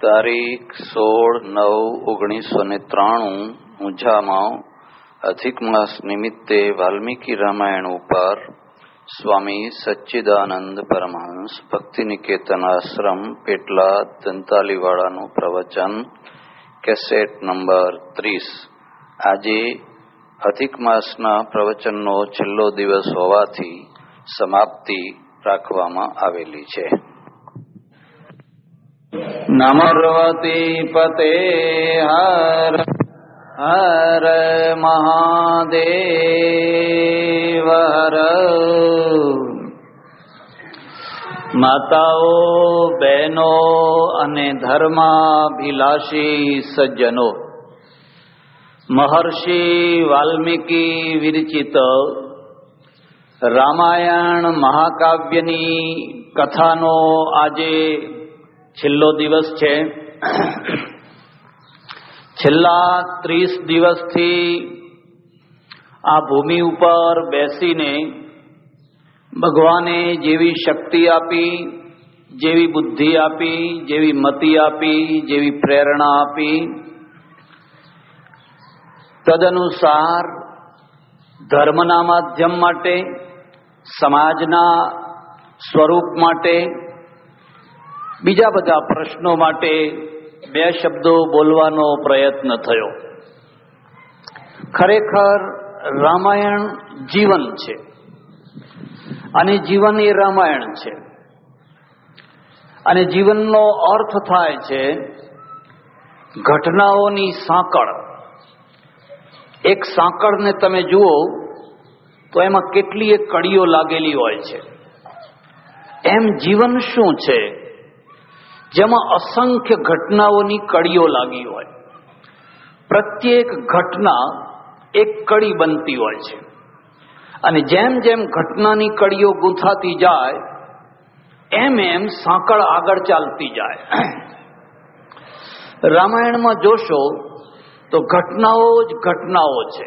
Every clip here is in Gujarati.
તારીખ 16/9/1993 ઊંઝામાં અધિક માસ નિમિત્તે વાલ્મીકી રામાયણ ઉપર સ્વામી સચ્ચિદાનંદ પરમહંસ ભક્તિ નિકેતન આશ્રમ પેટલા દંતાલીવાળાનું પ્રવચન કેસેટ નંબર 30. આજે અધિક માસના પ્રવચનનો છેલ્લો દિવસ હોવાથી સમાપ્તિ રાખવામાં આવેલી છે. નમર્વતી પતે હર હર મહાદેવ હર. માતાઓ, બહેનો અને ધર્માભિલાષી સજ્જનો, મહર્ષિ વાલ્મીકી વિરચિત રામાયણ મહાકાવ્યની કથાનો આજે છેલ્લો દિવસ છે. છેલ્લા 30 દિવસથી આ ભૂમિ ઉપર બેસીને ભગવાને જેવી શક્તિ આપી, જેવી બુદ્ધિ આપી, જેવી મતિ આપી, જેવી પ્રેરણા આપી, તદનુસાર ધર્મના માધ્યમ માટે, સમાજના સ્વરૂપ માટે, બીજા બધા પ્રશ્નો માટે 2 શબ્દો બોલવાનો પ્રયત્ન થયો. ખરેખર રામાયણ જીવન છે અને જીવન એ રામાયણ છે. અને જીવનનો અર્થ થાય છે ઘટનાઓની સાંકળ. એક સાંકળને તમે જુઓ તો એમાં કેટલી કડીઓ લાગેલી હોય છે. એમ જીવન શું છે? જેમાં અસંખ્ય ઘટનાઓની કડીઓ લાગી હોય. પ્રત્યેક ઘટના એક કડી બનતી હોય છે અને જેમ જેમ ઘટનાની કડીઓ ગૂંથાતી જાય એમ એમ સાંકળ આગળ ચાલતી જાય. રામાયણમાં જોશો તો ઘટનાઓ જ ઘટનાઓ છે.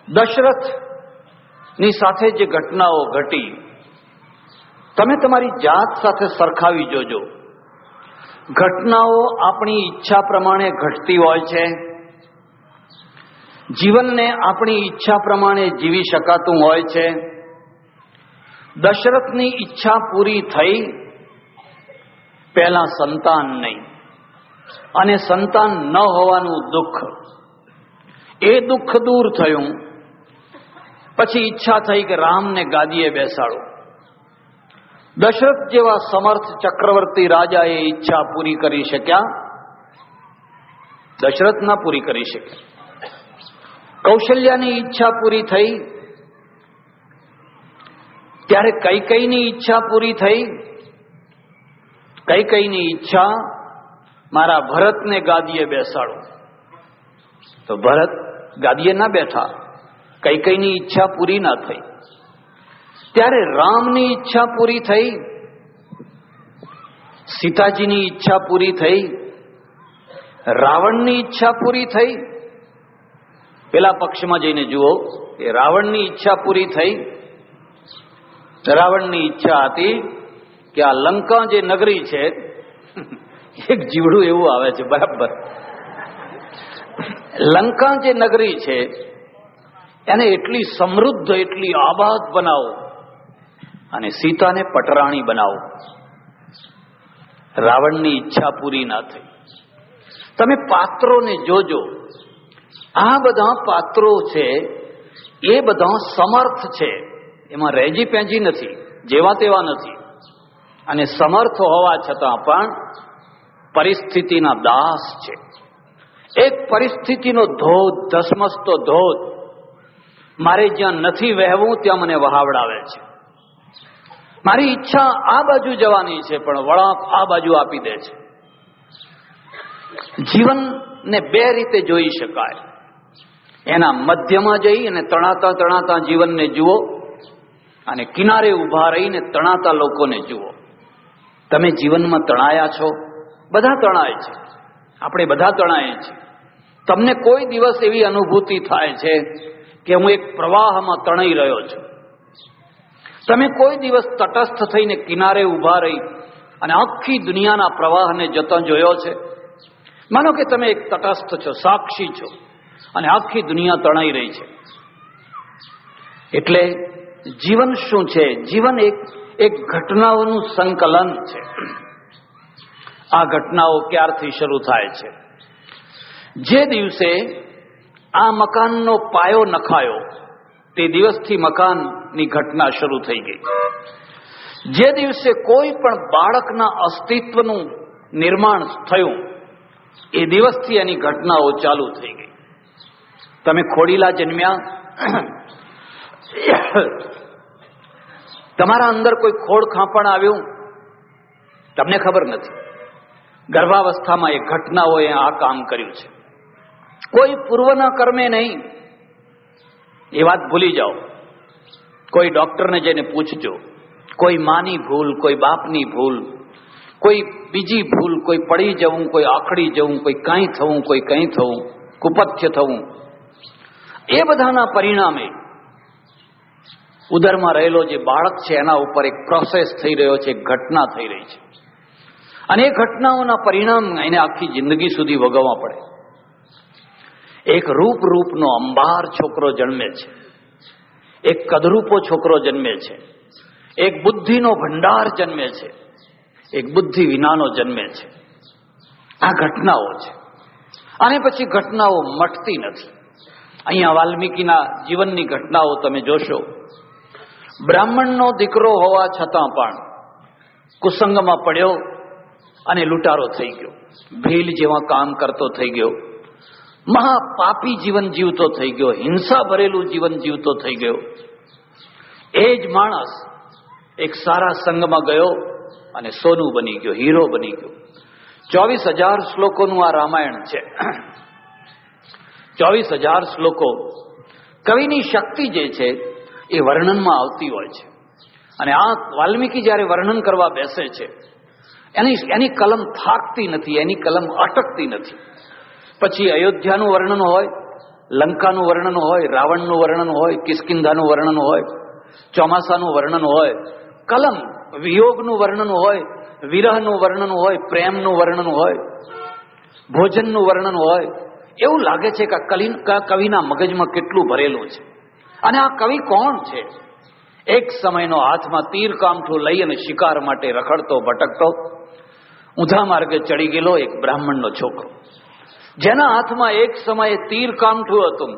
દશરથની સાથે જે ઘટનાઓ ઘટી, તમે તમારી જાત સાથે સરખાવી જોજો. ઘટનાઓ આપણી ઈચ્છા પ્રમાણે ઘટતી હોય છે. જીવનને આપણી ઈચ્છા પ્રમાણે જીવી શકાતું હોય છે. દશરથની ઈચ્છા પૂરી થઈ, પહેલા સંતાન નહીં અને સંતાન ન હોવાનું દુઃખ, એ દુઃખ દૂર થયું. પછી ઈચ્છા થઈ કે રામને ગાદીએ બેસાડો. દશરથ જેવા સમર્થ ચક્રવર્તી રાજાએ ઈચ્છા પૂરી કરી શક્યા? દશરથ ના પૂરી કરી શક્યા. કૌશલ્યાની ઈચ્છા પૂરી થઈ ત્યારે કૈકેયીની ઈચ્છા પૂરી થઈ. કૈકેયીની ઈચ્છા, મારા ભરતને ગાદીએ બેસાડો. તો ભરત ગાદીએ ના બેઠા, કૈકેયીની ઈચ્છા પૂરી ના થઈ. ત્યારે રામની ઈચ્છા પૂરી થઈ, સીતાજીની ઈચ્છા પૂરી થઈ, રાવણની ઈચ્છા પૂરી થઈ. પેલા પક્ષમાં જઈને જુઓ કે રાવણની ઈચ્છા પૂરી થઈ. રાવણની ઈચ્છા હતી કે આ લંકા જે નગરી છે, એક જીવડું એવું આવે છે બરાબર, લંકા જે નગરી છે એને એટલી સમૃદ્ધ, એટલી આબાદ બનાવો અને સીતાને પટરાણી બનાવો. રાવણની ઈચ્છા પૂરી ના થઈ. તમે પાત્રોને જોજો, આ બધા પાત્રો છે એ બધા સમર્થ છે. એમાં રેજી પેંજી નથી, જેવા તેવા નથી. અને સમર્થ હોવા છતાં પણ પરિસ્થિતિના દાસ છે. એક પરિસ્થિતિનો ધોધ, ધસમસતો ધોધ મારે જ્યાં નથી વહેવું ત્યાં મને વહાવડાવે છે. મારી ઈચ્છા આ બાજુ જવાની છે પણ વળાંક આ બાજુ આપી દે છે. જીવનને 2 રીતે જોઈ શકાય. એના મધ્યમાં જઈ અને તણાતા તણાતા જીવનને જુઓ અને કિનારે ઊભા રહીને તણાતા લોકોને જુઓ. તમે જીવનમાં તણાયા છો? બધા તણાય છે, આપણે બધા તણાઈએ છીએ. તમને કોઈ દિવસ એવી અનુભૂતિ થાય છે કે હું એક પ્રવાહમાં તણાઈ રહ્યો છું? તમે કોઈ દિવસ તટસ્થ થઈને કિનારે ઊભા રહી અને આખી દુનિયાના પ્રવાહને જતો જોયો છે. માનો કે તમે એક તટસ્થ છો, સાક્ષી છો, અને આખી દુનિયા તણાઈ રહી છે. એટલે જીવન શું છે? જીવન એક ઘટનાઓનું સંકલન છે. આ ઘટનાઓ ક્યારથી શરૂ થાય છે? જે દિવસે આ મકાનનો પાયો નખાયો તે દિવસથી મકાનની ઘટના શરૂ થઈ ગઈ. જે દિવસે કોઈ પણ બાળકના અસ્તિત્વનું નિર્માણ થયું એ દિવસથી એની ઘટનાઓ ચાલુ થઈ ગઈ. તમે ખોડીલા જન્મ્યા, તમારા અંદર કોઈ ખોડ ખાંપણ આવ્યું, તમને ખબર નથી. ગર્ભાવસ્થામાં એ ઘટનાઓએ આ કામ કર્યું છે. કોઈ પૂર્વના કર્મે નહીં, એ વાત ભૂલી જાઓ. કોઈ ડોક્ટરને જઈને પૂછજો. કોઈ માની ભૂલ, કોઈ બાપની ભૂલ, કોઈ બીજી ભૂલ, કોઈ પડી જવું, કોઈ આખડી જવું, કોઈ કંઈ થવું, કોઈ કંઈ થવું, કુપથ્ય થવું, એ બધાના પરિણામે ઉદરમાં રહેલો જે બાળક છે એના ઉપર એક પ્રોસેસ થઈ રહ્યો છે, એક ઘટના થઈ રહી છે. અને એ ઘટનાઓના પરિણામ એને આખી જિંદગી સુધી ભોગવવા પડે. એક રૂપનો અંબાર છોકરો જન્મે છે, એક કદરૂપો છોકરો જન્મે છે, એક બુદ્ધિનો ભંડાર જન્મે છે, એક બુદ્ધિ વિનાનો જન્મે છે. આ ઘટનાઓ છે. અને પછી ઘટનાઓ મટતી નથી. અહીંયા વાલ્મીકીના જીવનની ઘટનાઓ તમે જોશો. બ્રાહ્મણનો દીકરો હોવા છતાં પણ કુસંગમાં પડ્યો અને લૂંટારો થઈ ગયો. ભીલ જેવા કામ કરતો થઈ ગયો. મહાપાપી જીવન જીવતો થઈ ગયો. હિંસા ભરેલું જીવન જીવતો થઈ ગયો. એ જ માણસ એક સારા સંઘમાં ગયો અને સોનું બની ગયો, હીરો બની ગયો. 24,000 શ્લોકોનું આ રામાયણ છે. 24,000 શ્લોકો. કવિની શક્તિ જે છે એ વર્ણનમાં આવતી હોય છે. અને આ વાલ્મીકી જ્યારે વર્ણન કરવા બેસે છે એની કલમ થાકતી નથી, એની કલમ અટકતી નથી. પછી અયોધ્યાનું વર્ણન હોય, લંકાનું વર્ણન હોય, રાવણનું વર્ણન હોય, કિષ્કિંધાનું વર્ણન હોય, ચોમાસાનું વર્ણન હોય, કલમ વિયોગનું વર્ણન હોય, વિરહનું વર્ણન હોય, પ્રેમનું વર્ણન હોય, ભોજનનું વર્ણન હોય. એવું લાગે છે કે કવિના મગજમાં કેટલું ભરેલું છે. અને આ કવિ કોણ છે? એક સમયનો હાથમાં તીર કામઠું લઈ અને શિકાર માટે રખડતો ભટકતો ઊંધા માર્ગે ચડી ગયેલો એક બ્રાહ્મણનો છોકરો, જેના હાથમાં એક સમયે તીર કામઠું હતું,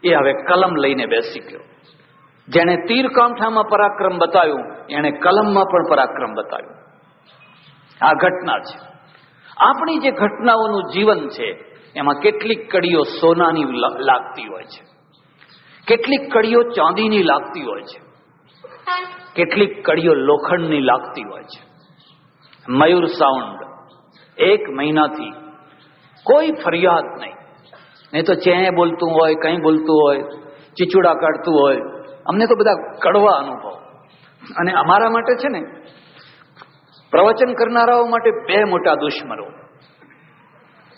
એ હવે કલમ લઈને બેસી ગયો. જેણે તીર કામઠામાં પરાક્રમ બતાવ્યું એણે કલમમાં પણ પરાક્રમ બતાવ્યું. આ ઘટના છે. આપણી જે ઘટનાઓનું જીવન છે એમાં કેટલીક કડીઓ સોનાની લાગતી હોય છે, કેટલીક કડીઓ ચાંદીની લાગતી હોય છે, કેટલીક કડીઓ લોખંડની લાગતી હોય છે. મયુર સાઉન્ડ 1 મહિનાથી કોઈ ફરિયાદ નહીં તો ચે બોલતું હોય, કંઈ બોલતું હોય, ચીચુડા કાઢતું હોય. અમને તો બધા કડવા અનુભવ. અને અમારા માટે છે ને, પ્રવચન કરનારાઓ માટે 2 મોટા દુશ્મનો.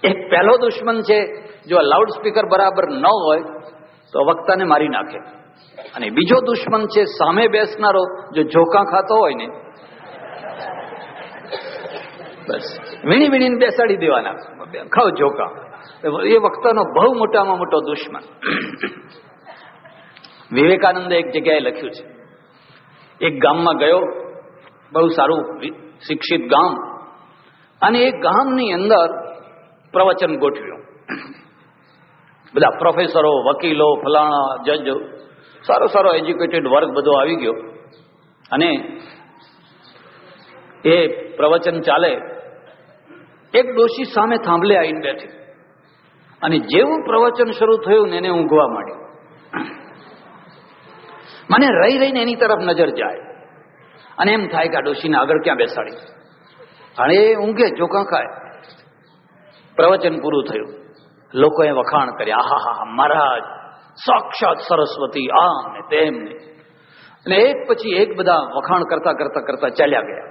એક પહેલો દુશ્મન છે, જો લાઉડ સ્પીકર બરાબર ન હોય તો વક્તાને મારી નાખે. અને બીજો દુશ્મન છે સામે બેસનારો, જો ઝોકા ખાતો હોય ને બસ વીણીને બેસાડી દેવાના, ખાઓ ઝોકા. એ વક્તાનો બહુ મોટામાં મોટો દુશ્મન. વિવેકાનંદે એક જગ્યાએ લખ્યું છે, એક ગામમાં ગયો, બહુ સારું શિક્ષિત ગામ, અને એ ગામની અંદર પ્રવચન ગોઠવ્યું. બધા પ્રોફેસરો, વકીલો, ફલાણા, જજ, સારો એજ્યુકેટેડ વર્ગ બધો આવી ગયો. અને એ પ્રવચન ચાલે, એક ડોશી સામે થાંભલે આવીને બેઠી. અને જેવું પ્રવચન શરૂ થયું ને એને ઊંઘવા માંડ્યું. મને રહીને એની તરફ નજર જાય અને એમ થાય કે આ ડોશીને આગળ ક્યાં બેસાડી. અને એ ઊંઘે, ઝોકા ખાય. પ્રવચન પૂરું થયું, લોકોએ વખાણ કર્યા, આહા મહારાજ સાક્ષાત સરસ્વતી, આમ ને તેમ ને. અને એક પછી એક બધા વખાણ કરતા ચાલ્યા ગયા.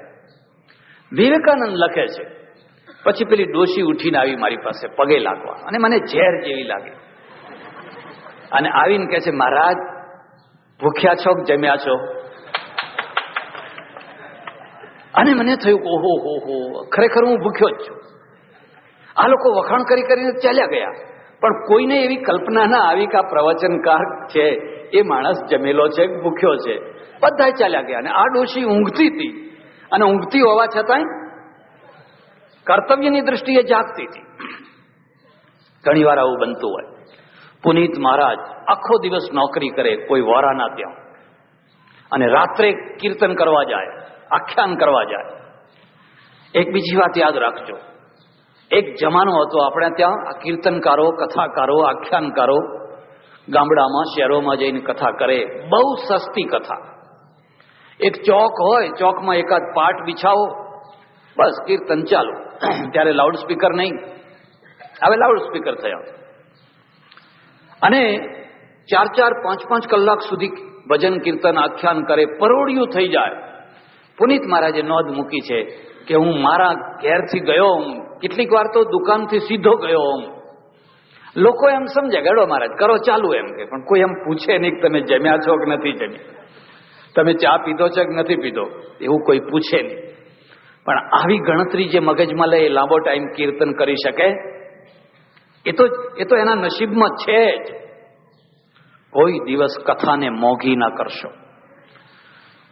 વિવેકાનંદ લખે છે, પછી પેલી ડોશી ઉઠીને આવી મારી પાસે પગે લાગવા, અને મને ઝેર જેવી લાગી. અને આવીને કહે છે, મહારાજ ભૂખ્યા છો કે જમ્યા છો? અને મને થયું કે ઓહો હો હો, ખરેખર હું ભૂખ્યો જ છું. આ લોકો વખાણ કરી કરીને ચાલ્યા ગયા, પણ કોઈને એવી કલ્પના ના આવી કે આ પ્રવચનકાર છે એ માણસ જમેલો છે, ભૂખ્યો છે. બધા ચાલ્યા ગયા. અને આ ડોશી ઊંઘતી હતી, અને ઊંઘતી હોવા છતાંય કર્તવ્યની દ્રષ્ટિએ જાગતી હતી. ઘણી વાર આવું બનતું હોય. પુનિત મહારાજ આખો દિવસ નોકરી કરે કોઈ વોરાના ત્યાં, અને રાત્રે કીર્તન કરવા જાય, આખ્યાન કરવા જાય. એક બીજી વાત યાદ રાખજો, એક જમાનો હતો આપણે ત્યાં આ કીર્તનકારો, કથાકારો, આખ્યાનકારો ગામડામાં શહેરોમાં જઈને કથા કરે. બહુ સસ્તી કથા. એક ચોક હોય, ચોકમાં એકાદ પાટ બિછાવો, બસ કીર્તન ચાલુ. ત્યારે લાઉડ સ્પીકર નહીં, હવે લાઉડ સ્પીકર થયા. અને 4-4, 5-5 કલાક સુધી ભજન કીર્તન આખ્યાન કરે, પરોડિયું થઈ જાય. પુનિત મહારાજે નોંધ મૂકી છે કે હું મારા ઘેરથી ગયો, કેટલીક વાર તો દુકાનથી સીધો ગયો. લોકો એમ સમજે ગડો મહારાજ કરો ચાલુ એમ કે, પણ કોઈ એમ પૂછે નહીં કે તમે જમ્યા છો કે નથી જમ્યા, તમે ચા પીધો છે કે નથી પીધો, એવું કોઈ પૂછે નહીં. પણ આવી ગણતરી જે મગજમાં લે એ લાંબો ટાઈમ કીર્તન કરી શકે, એ તો એના નસીબમાં છે જ. કોઈ દિવસ કથાને મોંઘી ના કરશો,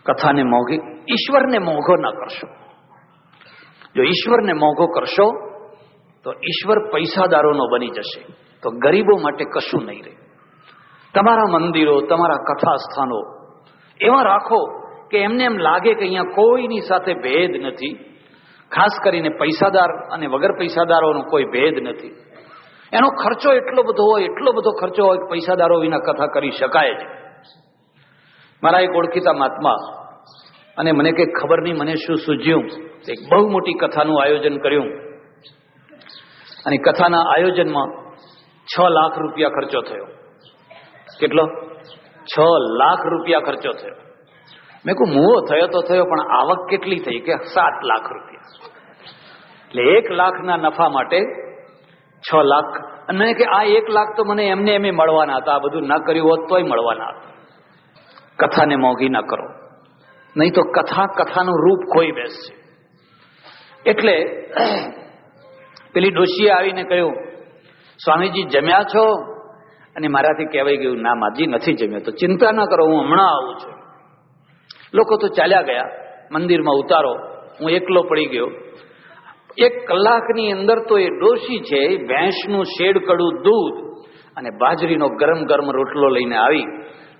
કથાને મોંઘી, ઈશ્વરને મોંઘો ના કરશો. જો ઈશ્વરને મોંઘો કરશો તો ઈશ્વર પૈસાદારોનો બની જશે, તો ગરીબો માટે કશું નહીં રહે. તમારા મંદિરો, તમારા કથા સ્થાનો એવા રાખો કે એમને એમ લાગે કે અહીંયા કોઈની સાથે ભેદ નથી. ખાસ કરીને પૈસાદાર અને વગર પૈસાદારોનો કોઈ ભેદ નથી. એનો ખર્ચો એટલો બધો હોય, એટલો બધો ખર્ચો હોય કે પૈસાદારો વિના કથા કરી શકાય જ. મારા એક ઓળખીતા મહાત્મા, અને મને કંઈ ખબર નહીં મને શું સૂઝ્યું, એક બહુ મોટી કથાનું આયોજન કર્યું. અને કથાના આયોજનમાં 6 લાખ રૂપિયા ખર્ચો થયો. કેટલો? 6 લાખ રૂપિયા ખર્ચો થયો. મેં કહું મુવો થયો તો થયો, પણ આવક કેટલી થઈ? કે 7 લાખ રૂપિયા. એટલે 1 લાખના નફા માટે 6 લાખ. અને કે આ 1 લાખ તો મને એમને એમ મળવાના હતા, આ બધું ના કર્યું હોત તોય મળવાના હતા. કથાને મોંઘી ના કરો, નહીં તો કથાનું રૂપ ખોઈ બેસશે. એટલે પેલી ડોશીએ આવીને કહ્યું, સ્વામીજી જમ્યા છો? અને મારાથી કહેવાય ગયું, ના માજી નથી જમ્યો. તો ચિંતા ના કરો, હું હમણાં આવું છું. લોકો તો ચાલ્યા ગયા. મંદિરમાં ઉતારો, હું એકલો પડી ગયો. 1 કલાકની અંદર તો એ ડોશી છે, ભેંસનું શેડકડું દૂધ અને બાજરીનો ગરમ ગરમ રોટલો લઈને આવી.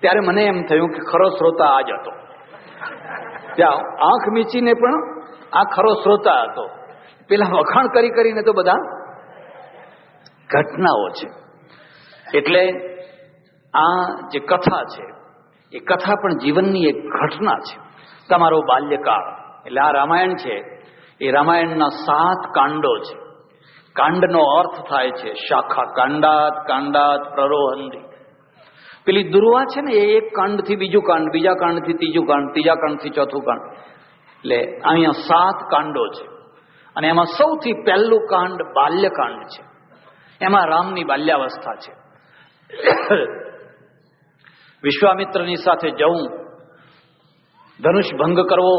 ત્યારે મને એમ થયું કે ખરો શ્રોતા આ જ હતો. ત્યાં આંખ મીચીને પણ આ ખરો શ્રોતા હતો. પેલા વખાણ કરી કરીને તો બધા ઘટનાઓ છે. એટલે આ જે કથા છે, એ કથા પણ જીવનની એક ઘટના છે. તમારો બાલ્યકાળ, એટલે આ રામાયણ છે, એ રામાયણના 7 કાંડો છે. કાંડનો અર્થ થાય છે શાખા, કાંડાત કાંડાત પ્રરોહંદી. પેલી દુર્વા છે ને, એ 1 કાંડથી બીજું કાંડ, બીજા કાંડથી ત્રીજું કાંડ, ત્રીજા કાંડથી ચોથું કાંડ. એટલે અહીંયા 7 કાંડો છે. અને એમાં સૌથી પહેલું કાંડ બાલ્યકાંડ છે. એમાં રામની બાલ્યાવસ્થા છે. વિશ્વામિત્રની સાથે જવું, ધનુષ ભંગ કરવો,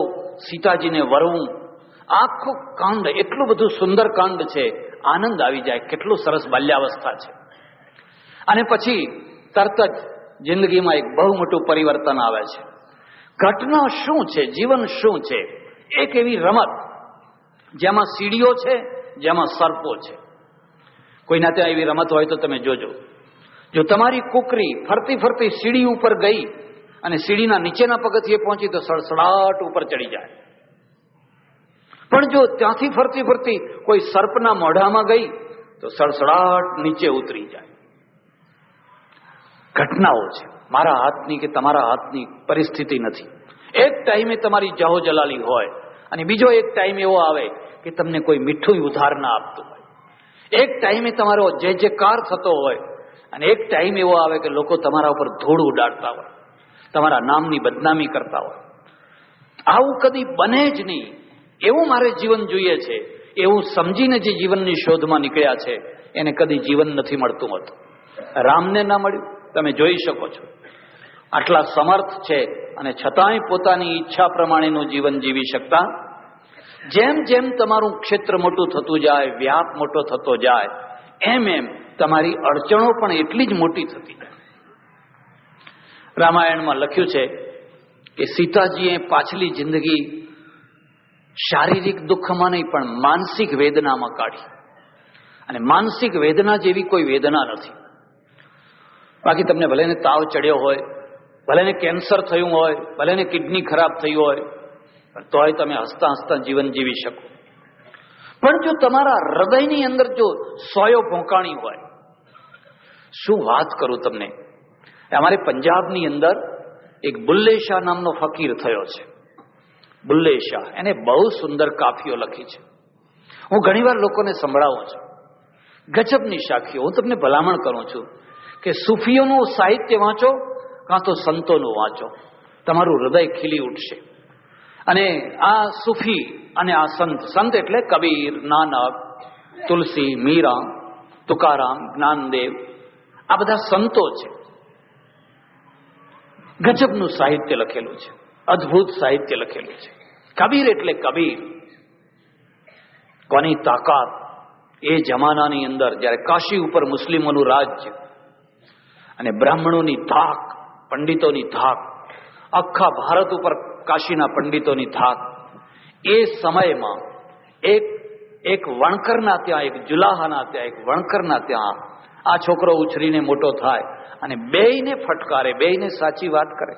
સીતાજીને વરવું, આખું કાંડ એટલું બધું સુંદર કાંડ છે, આનંદ આવી જાય. કેટલું સરસ બાલ્યાવસ્થા છે. અને પછી તરત જ જિંદગીમાં એક બહુ મોટું પરિવર્તન આવે છે. ઘટના શું છે, જીવન શું છે? એક એવી રમત જેમાં સીડીઓ છે, જેમાં સર્પો છે. કોઈના ત્યાં એવી રમત હોય તો તમે જોજો. જો તમારી કુકરી ફરતી ફરતી સીડી ઉપર ગઈ અને સીડીના નીચેના પગથિયે પહોંચી તો સડસડાટ ઉપર ચડી જાય. પણ જો ત્યાંથી ફરતી ફરતી કોઈ સર્પના મોઢામાં ગઈ તો સડસડાટ નીચે ઉતરી જાય. ઘટનાઓ છે. મારા હાથની કે તમારા હાથની પરિસ્થિતિ નથી. એક ટાઈમે તમારી જાહો જલાલી હોય, અને બીજો એક ટાઈમ એવો આવે કે તમને કોઈ મીઠું ઉધાર ના આપતું હોય. એક ટાઈમે તમારો જે કાર થતો હોય, અને એક ટાઈમ એવો આવે કે લોકો તમારા ઉપર ધૂળ ઉડાડતા હોય, તમારા નામની બદનામી કરતા હોય. આવું કદી બને જ નહીં. એવું મારે જીવન જોઈએ છે, એવું સમજીને જે જીવનની શોધમાં નીકળ્યા છે એને કદી જીવન નથી મળતું હતું. રામને ના મળ્યું. તમે જોઈ શકો છો, આટલા સમર્થ છે અને છતાંય પોતાની ઈચ્છા પ્રમાણેનું જીવન જીવી શકતા જેમ જેમ તમારું ક્ષેત્ર મોટું થતું જાય, વ્યાપ મોટો થતો જાય, એમ એમ તમારી અડચણો પણ એટલી જ મોટી થતી જાય. રામાયણમાં લખ્યું છે કે સીતાજીએ પાછલી જિંદગી શારીરિક દુઃખમાં નહીં પણ માનસિક વેદનામાં કાઢી, અને માનસિક વેદના જેવી કોઈ વેદના નથી. બાકી તમને ભલે ને તાવ ચડ્યો હોય, ભલે ને કેન્સર થયું હોય, ભલે ને કિડની ખરાબ થઈ હોય, તોય તમે હસતા હસતા જીવન જીવી શકો. પણ જો તમારા હૃદયની અંદર જો સોયો ભોંકાણી હોય, શું વાત કરું તમને. અમારે પંજાબની અંદર એક બુલ્લે શાહ નામનો ફકીર થયો છે. બુલ્લે શાહ, એને બહુ સુંદર કાફીઓ લખી છે. હું ઘણીવાર લોકોને સંભળાવું છું. ગજબની શાખીઓ. હું તમને ભલામણ કરું છું કે સૂફીઓનું સાહિત્ય વાંચો કાં તો સંતોનું વાંચો, તમારું હૃદય ખીલી ઉઠશે. અને આ સૂફી અને આ સંત એટલે કબીર, નાનક, તુલસી, મીરા, તુકારામ, જ્ઞાનદેવ, આ બધા સંતો છે. ગજબનું સાહિત્ય લખેલું છે, અદ્ભુત સાહિત્ય લખેલું છે. કબીર એટલે કબીર. કોની તાકાત એ જમાનાની અંદર જ્યારે કાશી ઉપર મુસ્લિમોનું રાજ્ય અને બ્રાહ્મણોની ધાક, પંડિતોની ધાક, આખા ભારત ઉપર કાશીના પંડિતોની ધાક. એ સમયમાં એક વણકરના ત્યાં, એક જુલાહાના ત્યાં, એક વણકરના ત્યાં આ છોકરો ઉછરીને મોટો થાય અને બેયને ફટકારે, બેયને સાચી વાત કરે,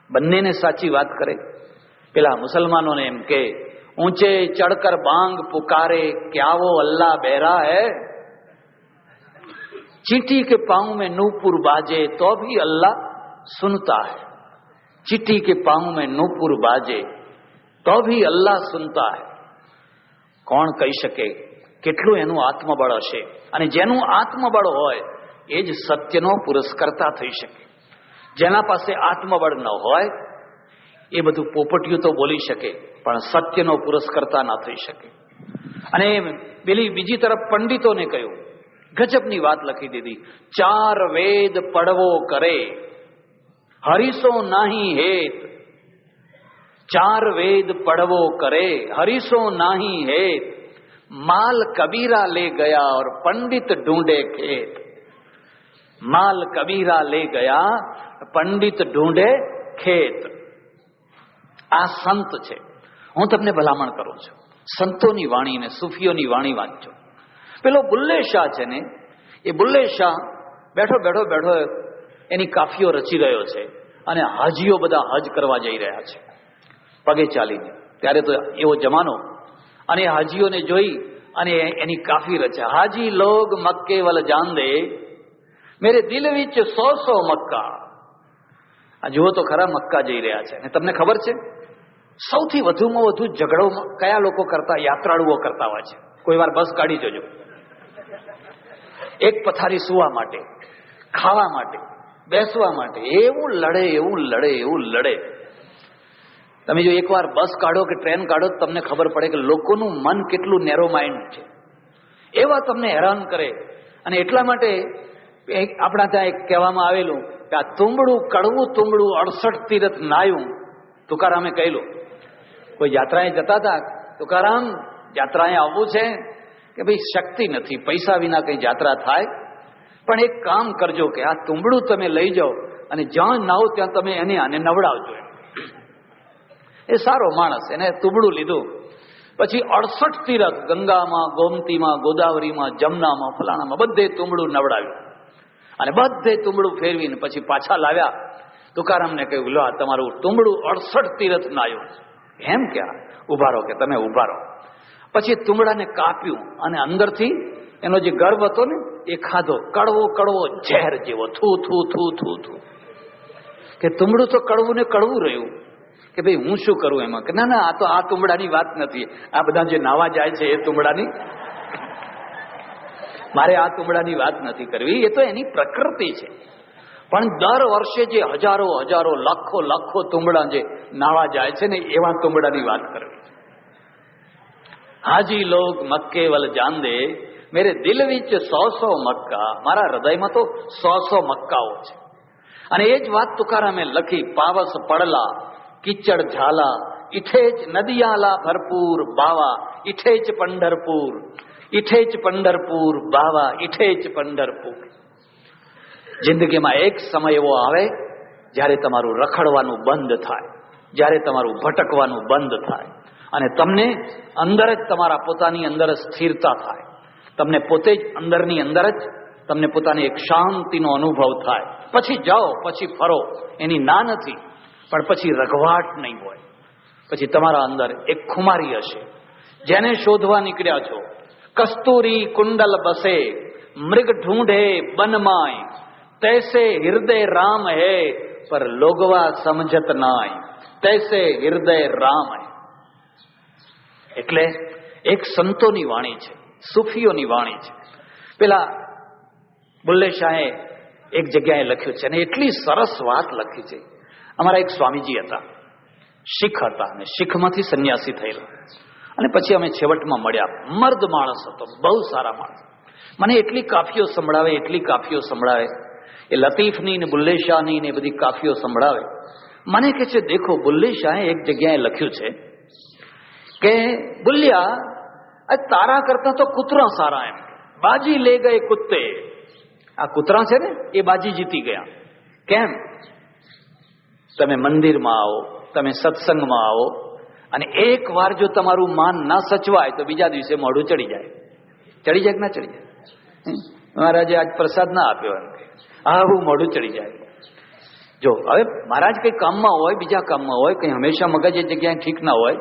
બંનેને સાચી વાત કરે. પેલા મુસલમાનોને એમ કે ઊંચે ચढ़कर बांग पुकारे क्या वो अल्लाह बहरा है, चींटी के पांव में नूपुर बाजे तो भी अल्लाह सुनता है, चींटी के पांव में नूपुर बाजे तो भी अल्लाह सुनता है. કોણ કહી શકે કેટલું એનું આત્મબળ હશે. અને જેનું આત્મબળ હોય એ જ સત્યનો પુરસ્કર્તા થઈ શકે. જેના પાસે આત્મબળ ન હોય એ બધું પોપટિયું તો બોલી શકે પણ સત્યનો પુરસ્કર્તા ના થઈ શકે. અને પેલી બીજી તરફ પંડિતોને કહ્યું, ગજબની વાત લખી દીધી. 4 વેદ પડવો કરે હરીસો નાહી હેત, 4 વેદ પડવો કરે હરીસો નાહી હેત, माल कबीरा ले गया और पंडित ढूंढे खेत, माल कबीरा ले गया पंडित ढूंढे खेत. આ સંત છે. હું તમને ભલામણ કરું છું, સંતોની વાણી ને સૂફીઓની વાણી વાંચજો. પેલો બુલ્લે શાહ છે ને, એ બુલ્લે શાહ બેઠો એની કાફીઓ રચી રહ્યો છે અને હાજીઓ બધા હજ કરવા જઈ રહ્યા છે પગે ચાલીને. ત્યારે તો એવો જમાનો. અને હાજીઓને જોઈ અને એની કાફી રચે. હાજી લોગ મક્કે વલ જાન દે મેરે દિલ વિચ 100 મક્કા. આ જુઓ તો ખરા, મક્કા જઈ રહ્યા છે. અને તમને ખબર છે સૌથી વધુમાં વધુ ઝઘડો કયા લોકો કરતા? યાત્રાળુઓ કરતા હોય છે. કોઈ વાર બસ કાઢી જોજો, એક પથારી સુવા માટે, ખાવા માટે, બેસવા માટે એવું લડે. તમે જો એકવાર બસ કાઢો કે ટ્રેન કાઢો તમને ખબર પડે કે લોકોનું મન કેટલું નેરો માઇન્ડ છે. એવા તમને હેરાન કરે. અને એટલા માટે આપણા ત્યાં એક કહેવામાં આવેલું કે આ તુંબડું કડવું તુંબડું 68 તીરથ નાયું. તુકારામે કહેલું, કોઈ યાત્રાએ જતા હતા, તુકારામ યાત્રાએ આવવું છે કે ભાઈ શક્તિ નથી, પૈસા વિના કઈ યાત્રા થાય, પણ એક કામ કરજો કે આ તુંબડું તમે લઈ જાઓ અને જ્યાં નાવ ત્યાં તમે આને નવડાવજો. એ સારો માણસ, એને તુંબડું લીધું. પછી 68 તીરથ ગંગામાં, ગોમતીમાં, ગોદાવરીમાં, જમનામાં, ફલાણામાં બધે તુંબડું નવડાવ્યું અને બધે તુંબડું ફેરવીને પછી પાછા લાવ્યા. તુકારામને કહ્યું, લો આ તમારું તુંબડું 68 તીરથ નાયું. એમ ક્યાં? ઉભા રહો કે તમે ઉભા રહો. પછી તુંબડાને કાપ્યું અને અંદરથી એનો જે ગર્ભ હતો ને એ ખાધો. કડવો ઝેર જેવો, થૂ. કે તુંબડું તો કડવું ને કડવું રહ્યું. કે ભાઈ હું શું કરું એમાં? કે ના આ તો આ તુંબડાની વાત નથી, આ બધા જે નાવા જાય છે એ તુંબડાની, મારે આ તુંબડાની વાત નથી કરવી. એ તો એની પ્રકૃતિ છે. પણ દર વર્ષે જે હજારો લાખો તુંબડા જે નાવા જાય છે ને એવા તુંબડાની વાત કરવી. હાજી લોગ મક્કે વલ જાન દે મેરે દિલ વિચ 100 મક્કા. મારા હૃદયમાં તો 100 મક્કાઓ છે. અને એ જ વાત તુકારામે લખી. પાવસ પડલા કિચડ ઝાલા इथे ज नदियाला भरपूर बावा, इथे ज पंढरपूर, इथे ज पंढरपूर बावा, इथे ज पंढरपूर. જિંદગીમાં એક સમય એવો આવે જ્યારે તમારું રખડવાનું બંધ થાય, જ્યારે તમારું ભટકવાનું બંધ થાય અને તમને અંદર જ તમારા પોતાની અંદર સ્થિરતા થાય. તમને પોતે જ અંદરની અંદર જ તમને પોતાની એક શાંતિનો અનુભવ થાય. પછી જાઓ, પછી ફરો, એની ના નથી, પણ પછી રઘવાટ નહીં હોય. પછી તમારા અંદર એક ખુમારી હશે જેને શોધવા નીકળ્યા છો. કસ્તુરી કુંડલ બસે મૃગ ઢૂંઢે બનમાય, તૈસે હૃદય રામ હે પર લોગવા સમજત નાય, તૈસે હૃદય રામ હે. એટલે એક સંતોની વાણી છે, સૂફીઓની વાણી છે. પેલા બુલ્લે શાહે એક જગ્યાએ લખ્યું છે અને એટલી સરસ વાત લખી છે. અમારા એક સ્વામીજી હતા, શીખ હતા અને શીખમાંથી સંન્યાસી થયેલા અને પછી અમે છેવટમાં મળ્યા. મર્દ માણસ હતો, બહુ સારા માણસ. મને એટલી કાફીઓ સંભળાવે, એટલી કાફીઓ સંભળાવે, એ લતીફની ને બુલ્લે શાહની ને બધી કાફીઓ સંભળાવે. મને કહે છે, દેખો બુલ્લે શાહે એક જગ્યાએ લખ્યું છે કે બુલ્યા તારા કરતા તો કૂતરા સારા, એમ બાજી લે ગયે કુત્તે. આ કૂતરા છે ને એ બાજી જીતી ગયા. કેમ? તમે મંદિરમાં આવો, તમે સત્સંગમાં આવો અને એક વાર જો તમારું માન ના સચવાય તો બીજા દિવસે મોઢું ચડી જાય. ચડી જાય કે ના ચડી જાય? મહારાજે આજ પ્રસાદ ના આપ્યો એમ કે આવું મોઢું ચડી જાય. જો હવે મહારાજ કઈ કામમાં હોય, બીજા કામમાં હોય, કઈ હંમેશા મગજ એ જગ્યાએ ઠીક ના હોય,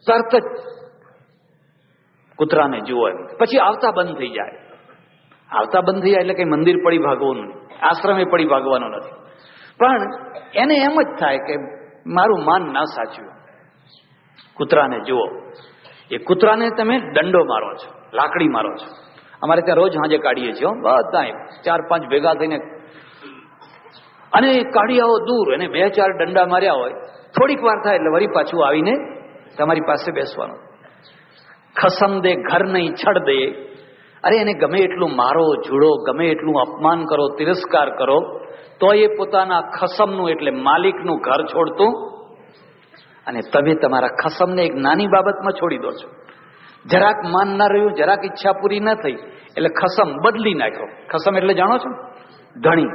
તરત જ કૂતરાને જુઓ એમ, પછી આવતા બંધ થઈ જાય. આવતા બંધ થઈ જાય એટલે કઈ મંદિર પડી ભાગવાનું નહીં, આશ્રમે પડી ભાગવાનું નથી, પણ એને એમ જ થાય કે મારું માન ના સાચ્યું. કૂતરાને જુઓ, એ કૂતરાને તમે દંડો મારો છો, લાકડી મારો છો. અમારે ત્યાં રોજ સાંજે કાઢીએ છીએ બધા 4-5 ભેગા થઈને, અને કાઢી આવો દૂર, એને 2-4 દંડા માર્યા હોય, થોડીક વાર થાય એટલે વળી પાછું આવીને તમારી પાસે બેસવાનું. ખસમ દે ઘર નહીં છડ દે. અરે એને ગમે એટલું મારો, જુડો, ગમે એટલું અપમાન કરો, તિરસ્કાર કરો, તો એ પોતાના ખસમનું એટલે માલિકનું ઘર છોડતું. અને તમે તમારા ખસમને એક નાની બાબતમાં છોડી દો છો. જરાક માન ના રહ્યું, જરાક ઈચ્છા પૂરી ના થઈ એટલે ખસમ બદલી નાખ્યો. ખસમ એટલે જાણો છો? ધણી.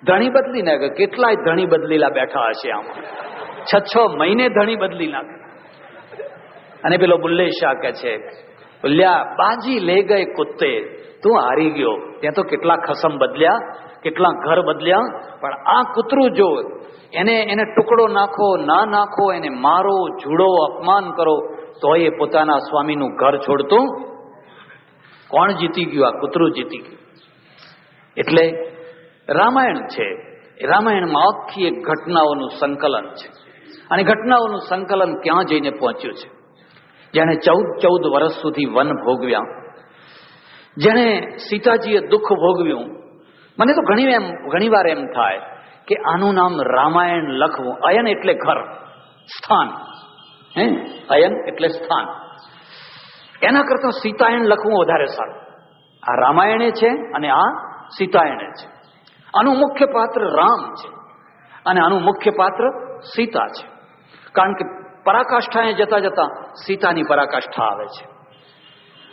ધણી બદલી નાખ્યો. કેટલાય ધણી બદલીલા બેઠા હશે આમાં, 6 મહિને ધણી બદલી નાખે. અને પેલો બુલ્લે શાહ કે છે, બોલ્યા બાજી લે ગયે કુત્તે, તું હારી ગયો. ત્યાં તો કેટલા ખસમ બદલ્યા, કેટલા ઘર બદલ્યા, પણ આ કૂતરું જો એને ટુકડો નાખો, ના નાખો, એને મારો, જુડો, અપમાન કરો, તો એ પોતાના સ્વામીનું ઘર છોડતું. કોણ જીતી ગયું? આ કૂતરું જીતી ગયું. એટલે રામાયણ છે, રામાયણમાં આખી એક ઘટનાઓનું સંકલન છે. અને ઘટનાઓનું સંકલન ક્યાં જઈને પહોંચ્યું છે? જેણે 14 વર્ષ સુધી વન ભોગવ્યા, જેણે સીતાજીએ દુઃખ ભોગવ્યું. મને તો ઘણી વાર એમ થાય કે આનું નામ રામાયણ લખવું. અયન એટલે ઘર, સ્થાન, અયન એટલે સ્થાન. એના કરતા સીતાયણ લખવું વધારે સારું. આ રામાયણે છે અને આ સીતાયણે છે. આનું મુખ્ય પાત્ર રામ છે અને આનું મુખ્ય પાત્ર સીતા છે. કારણ કે પરાકાષ્ઠાએ જતા જતા સીતાની પરાકાષ્ઠા આવે છે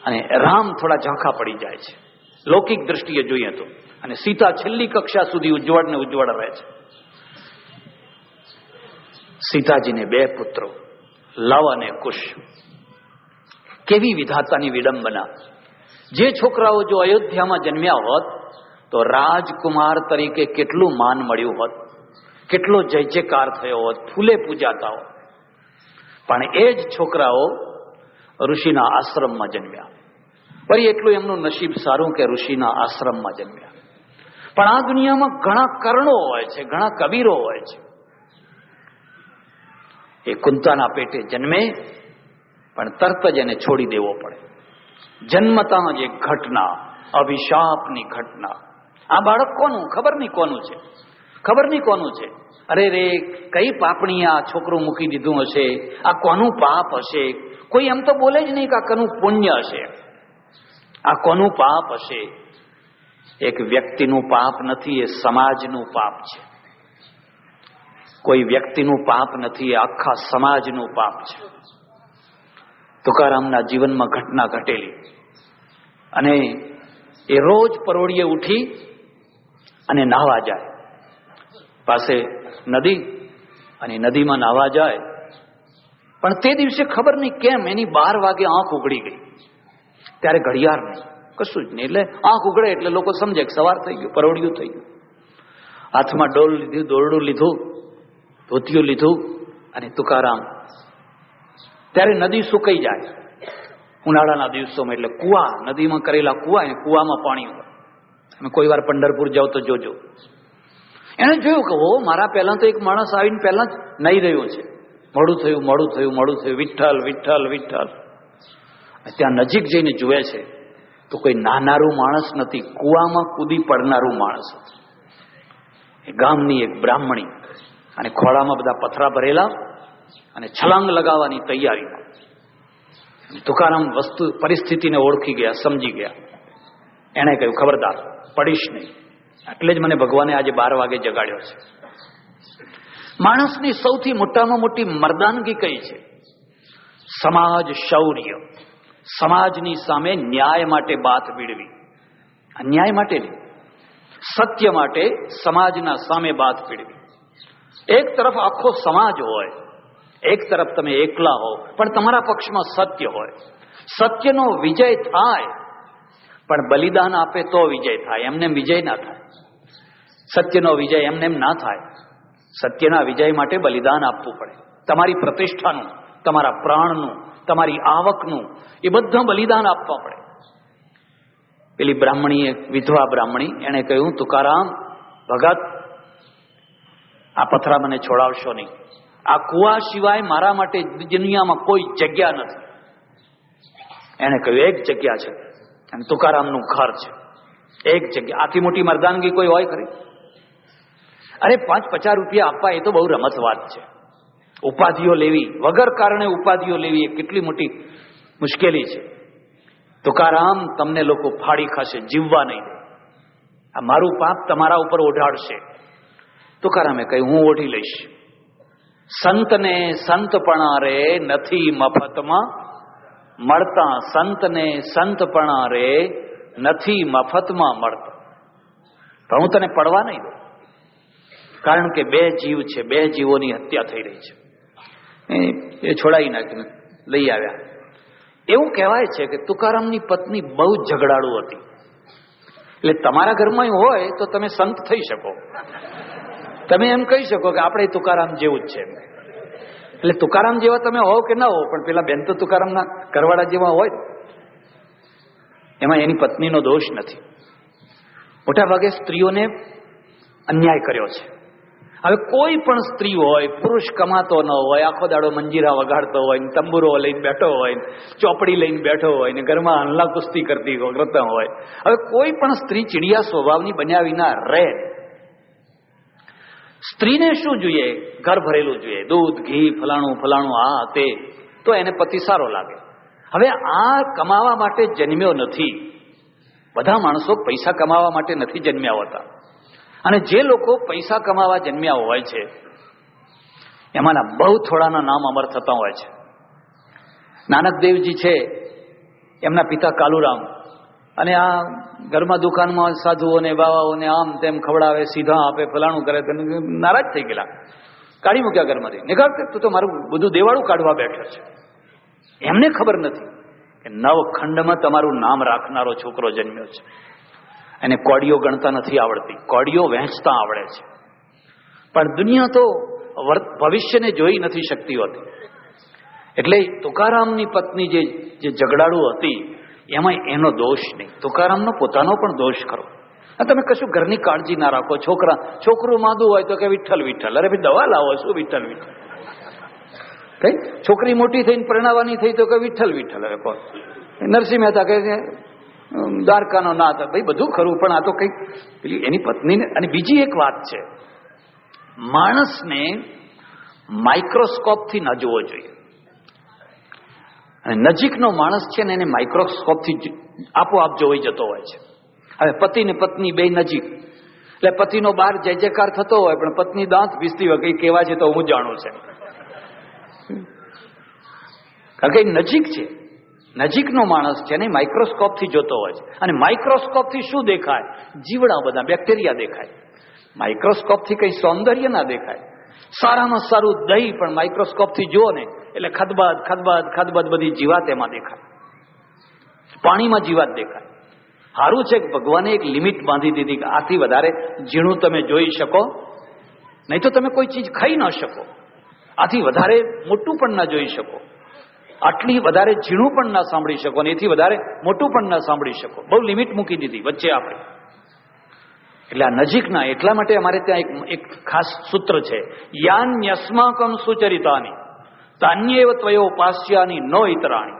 અને રામ થોડા ઝાંખા પડી જાય છે લૌકિક દ્રષ્ટિએ જોઈએ તો, અને સીતા છેલ્લી કક્ષા સુધી ઉજ્જવળ ને ઉજ્જવળ રહે છે. સીતાજીને 2 પુત્રો, લવ અને કુશ. કેવી વિધાતાની વિડંબના! જે છોકરાઓ જો અયોધ્યામાં જન્મ્યા હોત તો રાજકુમાર તરીકે કેટલું માન મળ્યું હોત, કેટલો જય જયકાર થયો હોત, ફૂલે પૂજાતા હોત. પણ એ જ છોકરાઓ ઋષિના આશ્રમમાં જન્મ્યા. વળી એટલું એમનું નસીબ સારું કે ઋષિના આશ્રમમાં જન્મ્યા. પણ આ દુનિયામાં ઘણા કર્ણો હોય છે, ઘણા કબીરો હોય છે. એ કુંતાના પેટે જન્મે પણ તરત જ એને છોડી દેવો પડે. જન્મતા જ એક ઘટના, અભિશાપની ઘટના. આ બાળક કોનું? ખબર નહીં કોનું છે, ખબર નહીં કોનું છે. અરે રે, કઈ પાપણી આ છોકરું મૂકી દીધું હશે, આ કોનું પાપ હશે? કોઈ એમ તો બોલે જ નહીં કે આ કોનું પુણ્ય હશે, આ કોનું પાપ હશે. એક વ્યક્તિનું પાપ નથી, એ સમાજનું પાપ છે. કોઈ વ્યક્તિનું પાપ નથી, આખા સમાજનું પાપ છે. તુકારામના જીવનમાં ઘટના ઘટેલી અને એ રોજ પરોળીએ ઉઠી અને નાહવા જાય. પાસે નદી અને નદીમાં નાહવા જાય, પણ તે દિવસે ખબર નહીં કેમ એની 12 વાગે આંખ ઉઘડી ગઈ. ત્યારે ઘડિયાળ નહીં, કશું જ નહીં. એટલે આંખ ઉઘડે એટલે લોકો સમજે કે સવાર થઈ ગયું, પરોળિયું થઈ ગયું. હાથમાં ડોલ લીધું, દોરડું લીધું, ધોતિયું લીધું અને તુકારામ. ત્યારે નદી સુકાઈ જાય ઉનાળાના દિવસોમાં. એટલે કુવા, નદીમાં કરેલા કુવા, અને કુવામાં પાણી હોય. તમે કોઈ વાર પંઢરપુર જાઓ તો જોજો. એને જોયું કે ઓ, મારા પહેલા તો એક માણસ આવીને પહેલા જ નાહી રહ્યો છે. મોડું થયું, મોડું થયું, મોડું થયું, વિઠ્ઠલ વિઠ્ઠલ વિઠ્ઠલ. ત્યાં નજીક જઈને જુએ છે તો કોઈ નાનારું માણસ નથી, કુવામાં કૂદી પડનારું માણસ. એ ગામની એક બ્રાહ્મણી, અને ખોળામાં બધા પથરા ભરેલા અને છલાંગ લગાવવાની તૈયારીમાં. તુકારામ પરિસ્થિતિને ઓળખી ગયા, સમજી ગયા. એણે કહ્યું, ખબરદાર, પડીશ નહીં. એટલે જ મને ભગવાને આજે 12 વાગે જગાડ્યો છે. માણસની સૌથી મોટામાં મોટી મર્દાનગી કઈ છે? સમાજ શૌર્ય. સમાજની સામે ન્યાય માટે બાથ ભીડવી. અન્યાય માટે નહીં, સત્ય માટે સમાજના સામે બાથ ભીડવી. એક તરફ આખો સમાજ હોય, એક તરફ તમે એકલા હો, પણ તમારા પક્ષમાં સત્ય હોય. સત્યનો વિજય થાય, પણ બલિદાન આપે તો વિજય થાય, એમને વિજય ના થાય. સત્યનો વિજય એમને એમ ના થાય. સત્યના વિજય માટે બલિદાન આપવું પડે. તમારી પ્રતિષ્ઠાનું, તમારા પ્રાણનું, તમારી આવકનું, એ બધા બલિદાન આપવા પડે. પેલી બ્રાહ્મણીએ, વિધવા બ્રાહ્મણી, એણે કહ્યું, તુકારામ ભગત, આ પથરા મને છોડાવશો નહીં. આ કુવા સિવાય મારા માટે દુનિયામાં કોઈ જગ્યા નથી. એણે કહ્યું, એક જગ્યા છે, અને તુકારામનું ઘર છે. એક જગ્યા. આથી મોટી મર્દાનગી કોઈ હોય ખરી? અરે 5-50 રૂપિયા આપવા એ તો બહુ રમત વાત છે. ઉપાધિઓ લેવી, વગર કારણે ઉપાધિઓ લેવી, એ કેટલી મોટી મુશ્કેલી છે. તુકારામ, તમને લોકો ફાડી ખાશે, જીવવા નહીં દે. આ મારું પાપ તમારા ઉપર ઓઢાડશે. તુકારામે કહ્યું, હું ઓઢી લઈશ. સંતને સંતપણા રે નથી મફતમાં મળતા. સંતને સંતપણા રે નથી મફતમાં મળતા. પણ હું તને પડવા નહીં દઉં, કારણ કે 2 જીવ છે, 2 જીવોની હત્યા થઈ રહી છે. એ છોડાવી નાખીને લઈ આવ્યા. એવું કહેવાય છે કે તુકારામની પત્ની બહુ ઝઘડાળુ હતી. એટલે તમારા ઘરમાં હોય તો તમે સંત થઈ શકો. તમે એમ કહી શકો કે આપણે તુકારામ જેવું જ છે. એટલે તુકારામ જેવા તમે હોવ કે ના હો, પણ પેલા બેન તો તુકારામના ઘરવાળા જેવા હોય. એમાં એની પત્નીનો દોષ નથી. મોટા ભાગે સ્ત્રીઓને અન્યાય કર્યો છે. હવે કોઈ પણ સ્ત્રી હોય, પુરુષ કમાતો ન હોય, આખો દાડો મંજીરા વગાડતો હોય, તંબુરો લઈને બેઠો હોય, ચોપડી લઈને બેઠો હોય, ને ઘરમાં હલ્લા કુસ્તી કરતી હોય. હવે કોઈ પણ સ્ત્રી ચીડિયા સ્વભાવની બન્યા વિના રહે. સ્ત્રીને શું જોઈએ? ઘર ભરેલું જોઈએ, દૂધ ઘી ફલાણું ફલાણું, આ તે, તો એને પતિ સારો લાગે. હવે આ કમાવા માટે જન્મ્યો નથી. બધા માણસો પૈસા કમાવા માટે નથી જન્મ્યા હોતા. અને જે લોકો પૈસા કમાવા જન્મ્યા હોય છે, એમાંના બહુ થોડાના નામ અમર થતા હોય છે. નાનકદેવજી છે, એમના પિતા કાલુરામ, અને આ ઘરમાં દુકાનમાં સાધુઓને બાવાઓને આમ તેમ ખવડાવે, સીધા આપે, ફલાણું કરે. નારાજ થઈ ગયેલા, કાઢી મૂક્યા ઘરમાંથી. નિકાળ, તું તો મારું બધું દેવાળું કાઢવા બેઠો છે. એમને ખબર નથી કે 9 ખંડમાં તમારું નામ રાખનારો છોકરો જન્મ્યો છે. એને કોડીઓ ગણતા નથી આવડતી, કોડીઓ વહેંચતા આવડે છે. પણ દુનિયા તો ભવિષ્યને જોઈ નથી શકતી હોતી. એટલે તુકારામની પત્ની જે ઝઘડાળુ હતી, એમાં એનો દોષ નહીં. તુકારામનો પોતાનો પણ દોષ ખરો. તમે કશું ઘરની કાળજી ના રાખો. છોકરું માદું હોય તો કે વિઠ્ઠલ વિઠ્ઠલ. અરે ભાઈ, દવા લાવો, શું વિઠ્ઠલ વિઠ્ઠલ? કઈ છોકરી મોટી થઈને પરણાવવાની થઈ તો કે વિઠ્ઠલ વિઠ્ઠલ. હવે કોણ? નરસિંહ મહેતા કહે છે દ્વારકાનો નાથ. ભાઈ બધું ખરું, પણ આ તો કઈક પેલી એની પત્નીને. અને બીજી એક વાત છે, માણસને માઇક્રોસ્કોપથી ન જોવો જોઈએ. અને નજીકનો માણસ છે ને એને માઇક્રોસ્કોપથી આપોઆપ જોવાઈ જતો હોય છે. હવે પતિ ને પત્ની બે નજીક, એટલે પતિનો બહાર જય જયકાર થતો હોય પણ પત્ની દાંત પીસતી હોય કઈ કેવા છે તો હું જાણું છે, કારણ કે નજીક છે, નજીકનો માણસ છે ને માઇક્રોસ્કોપ થી જોતો હોય છે. અને માઇક્રોસ્કોપ થી શું દેખાય? જીવડા બધા, બેક્ટેરિયા દેખાય. માઇક્રોસ્કોપ થી કઈ સૌંદર્ય ના દેખાય. સારામાં સારું દહીં પણ માઇક્રોસ્કોપ થી જુઓ ને એટલે ખદબદ ખદબદ ખદબદ બધી જીવાત એમાં દેખાય, પાણીમાં જીવાત દેખાય. સારું છે કે ભગવાને એક લિમિટ બાંધી દીધી કે આથી વધારે ઝીણું તમે જોઈ શકો નહીં તો તમે કોઈ ચીજ ખાઈ ન શકો, આથી વધારે મોટું પણ ના જોઈ શકો, આટલી વધારે ઝીણું પણ ના સાંભળી શકો ને એથી વધારે મોટું પણ ના સાંભળી શકો. બહુ લિમિટ મૂકી દીધી વચ્ચે આપણે. એટલે આ નજીકના, એટલા માટે અમારે ત્યાં એક ખાસ સૂત્ર છે, યાન ન્યસ્માકમ સુચરિતાની તાન્યેવ ત્વયોપાસ્યાની નો ઇતરાણી.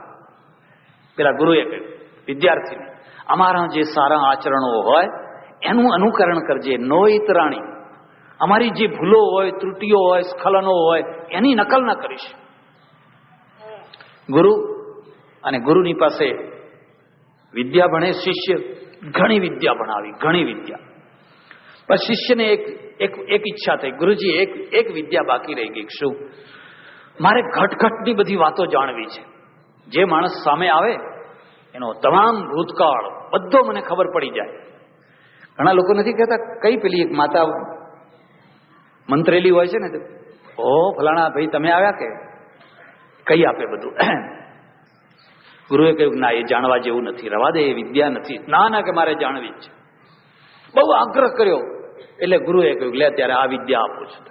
પેલા ગુરુએ કહ્યું વિદ્યાર્થીને, અમારા જે સારા આચરણો હોય એનું અનુકરણ કરજે, નો ઇતરાણી. અમારી જે ભૂલો હોય, ત્રુટીઓ હોય, સ્ખલનો હોય એની નકલ ના કરીશ. ગુરુ અને ગુરુની પાસે વિદ્યા ભણે શિષ્ય, ઘણી વિદ્યા ભણાવી, ઘણી વિદ્યા. પણ શિષ્યને એક ઈચ્છા થઈ, ગુરુજી એક વિદ્યા બાકી રહી ગઈ. શું? મારે ઘટઘટની બધી વાતો જાણવી છે. જે માણસ સામે આવે એનો તમામ ભૂતકાળ બધો મને ખબર પડી જાય. ઘણા લોકો નથી કહેતા, કઈ પેલી એક માતા મંત્રેલી હોય છે ને, ઓ ફલાણા ભાઈ તમે આવ્યા કે કઈ આપે બધું. ગુરુએ કહ્યું ના, એ જાણવા જેવું નથી, રવા દે, એ વિદ્યા નથી. ના કે મારે જાણવી જ છે. બહુ આગ્રહ કર્યો એટલે ગુરુએ કહ્યું લે ત્યારે આ વિદ્યા આપું છું.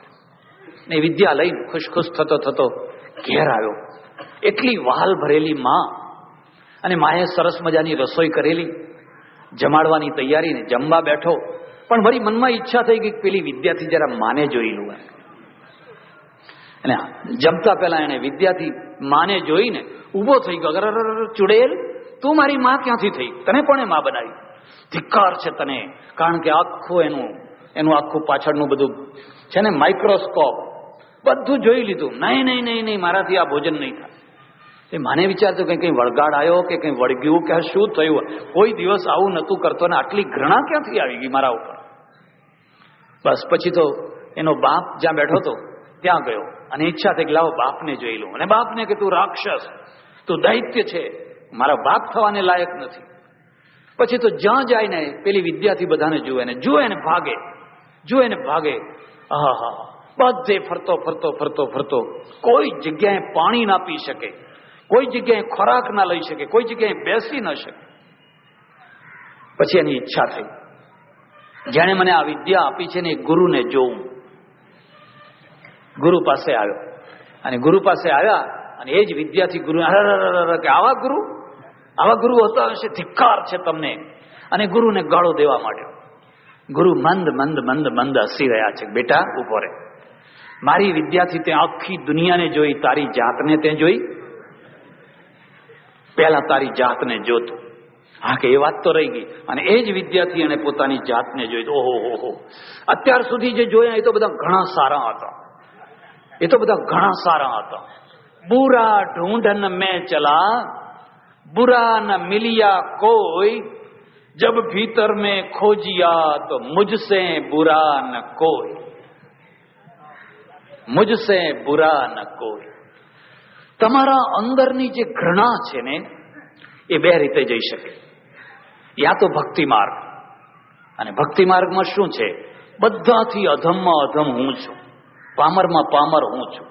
ને વિદ્યા લઈને ખુશ થતો ઘેર આવ્યો. એટલી વહાલ ભરેલી માં, અને માએ સરસ મજાની રસોઈ કરેલી, જમાડવાની તૈયારી, ને જમવા બેઠો. પણ મારી મનમાં ઈચ્છા થઈ ગઈ પેલી વિદ્યાથી જરા માને જોઈ લઉં. અને જમતા પહેલા એને વિદ્યાથી માને જોઈને ઉભો થઈ ગયો. અગર ચુડેલ, તું મારી માં ક્યાંથી થઈ? તને કોણે માં બનાવી? ધિક્કાર છે તને, કારણ કે આખું એનું આખું પાછળનું બધું છે ને માઇક્રોસ્કોપ, બધું જોઈ લીધું. નહીં, મારાથી આ ભોજન નહીં થાય. એ માને વિચારતો કઈ વળગાડ આવ્યો કે કઈ વળગ્યું કે શું થયું? કોઈ દિવસ આવું નતું કરતો ને આટલી ઘૃણા ક્યાંથી આવી ગઈ મારા ઉપર? બસ પછી તો એનો બાપ જ્યાં બેઠો હતો ત્યાં ગયો અને ઈચ્છા થઈ કે લાવો બાપને જોઈ લઉં. અને બાપને કે તું રાક્ષસ, તું દૈત્ય છે, મારા બાપ થવાને લાયક નથી. પછી તો જ્યાં જાય ને પેલી વિદ્યાથી બધાને જુએ ને ભાગે. આહા, બધે ફરતો કોઈ જગ્યાએ પાણી ના પી શકે, કોઈ જગ્યાએ ખોરાક ના લઈ શકે, કોઈ જગ્યાએ બેસી ન શકે. પછી એની ઈચ્છા થઈ, જેણે મને આ વિદ્યા આપી છે ને એ ગુરુને જોઉં. ગુરુ પાસે આવ્યો અને ગુરુ પાસે આવ્યા અને એ જ વિદ્યાથી ગુરુ કે આવા ગુરુ હતા હશે, ધિક્કાર છે તમને. અને ગુરુને ગાળો દેવા માંડ્યો. ગુરુ મંદ હસી રહ્યા છે. બેટા ઉભો રહે, મારી વિદ્યાથી તે આખી દુનિયાને જોઈ, તારી જાતને તે જોઈ? પહેલા તારી જાતને જોતો. હા કે એ વાત તો રહી ગઈ. અને એ જ વિદ્યાથી એને પોતાની જાતને જોઈ. ઓહો, અત્યાર સુધી જે જોયા એ તો બધા ઘણા સારા હતા. બુરા ઢૂંઢન મેં ચલા, बुरा न मिलिया कोई, जब भीतर में खोजिया तो मुझसे बुरा न कोई, मुझसे बुरा न कोई. તમારા અંદરની જે ઘૃણા છે ને એ બે રીતે જઈ શકે. યા તો ભક્તિ માર્ગ, અને ભક્તિ માર્ગમાં શું છે? બધાથી અધમમાં અધમ હું છું, પામરમાં પામર હું છું.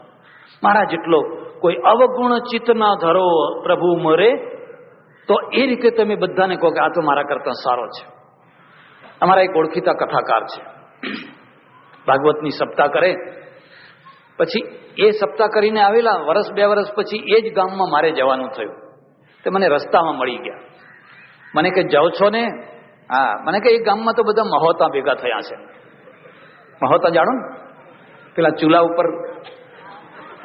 મારા જેટલો કોઈ અવગુણ ચિત્ત ના ધરો પ્રભુ મરે, તો એ રીતે તમે બધાને કહો કે આ તો મારા કરતા સારો છે. અમારા એક ઓળખીતા કથાકાર છે, ભાગવતની સપ્તાહ કરે, પછી એ સપ્તાહ કરીને આવેલા વર્ષ બે વર્ષ પછી એ જ ગામમાં મારે જવાનું થયું. તો મને રસ્તામાં મળી ગયા. મને કે જાઓ છો ને? હા. મને કે એ ગામમાં તો બધા મહોતા ભેગા થયા છે. મહોતા જાણો ને, પેલા ચૂલા ઉપર.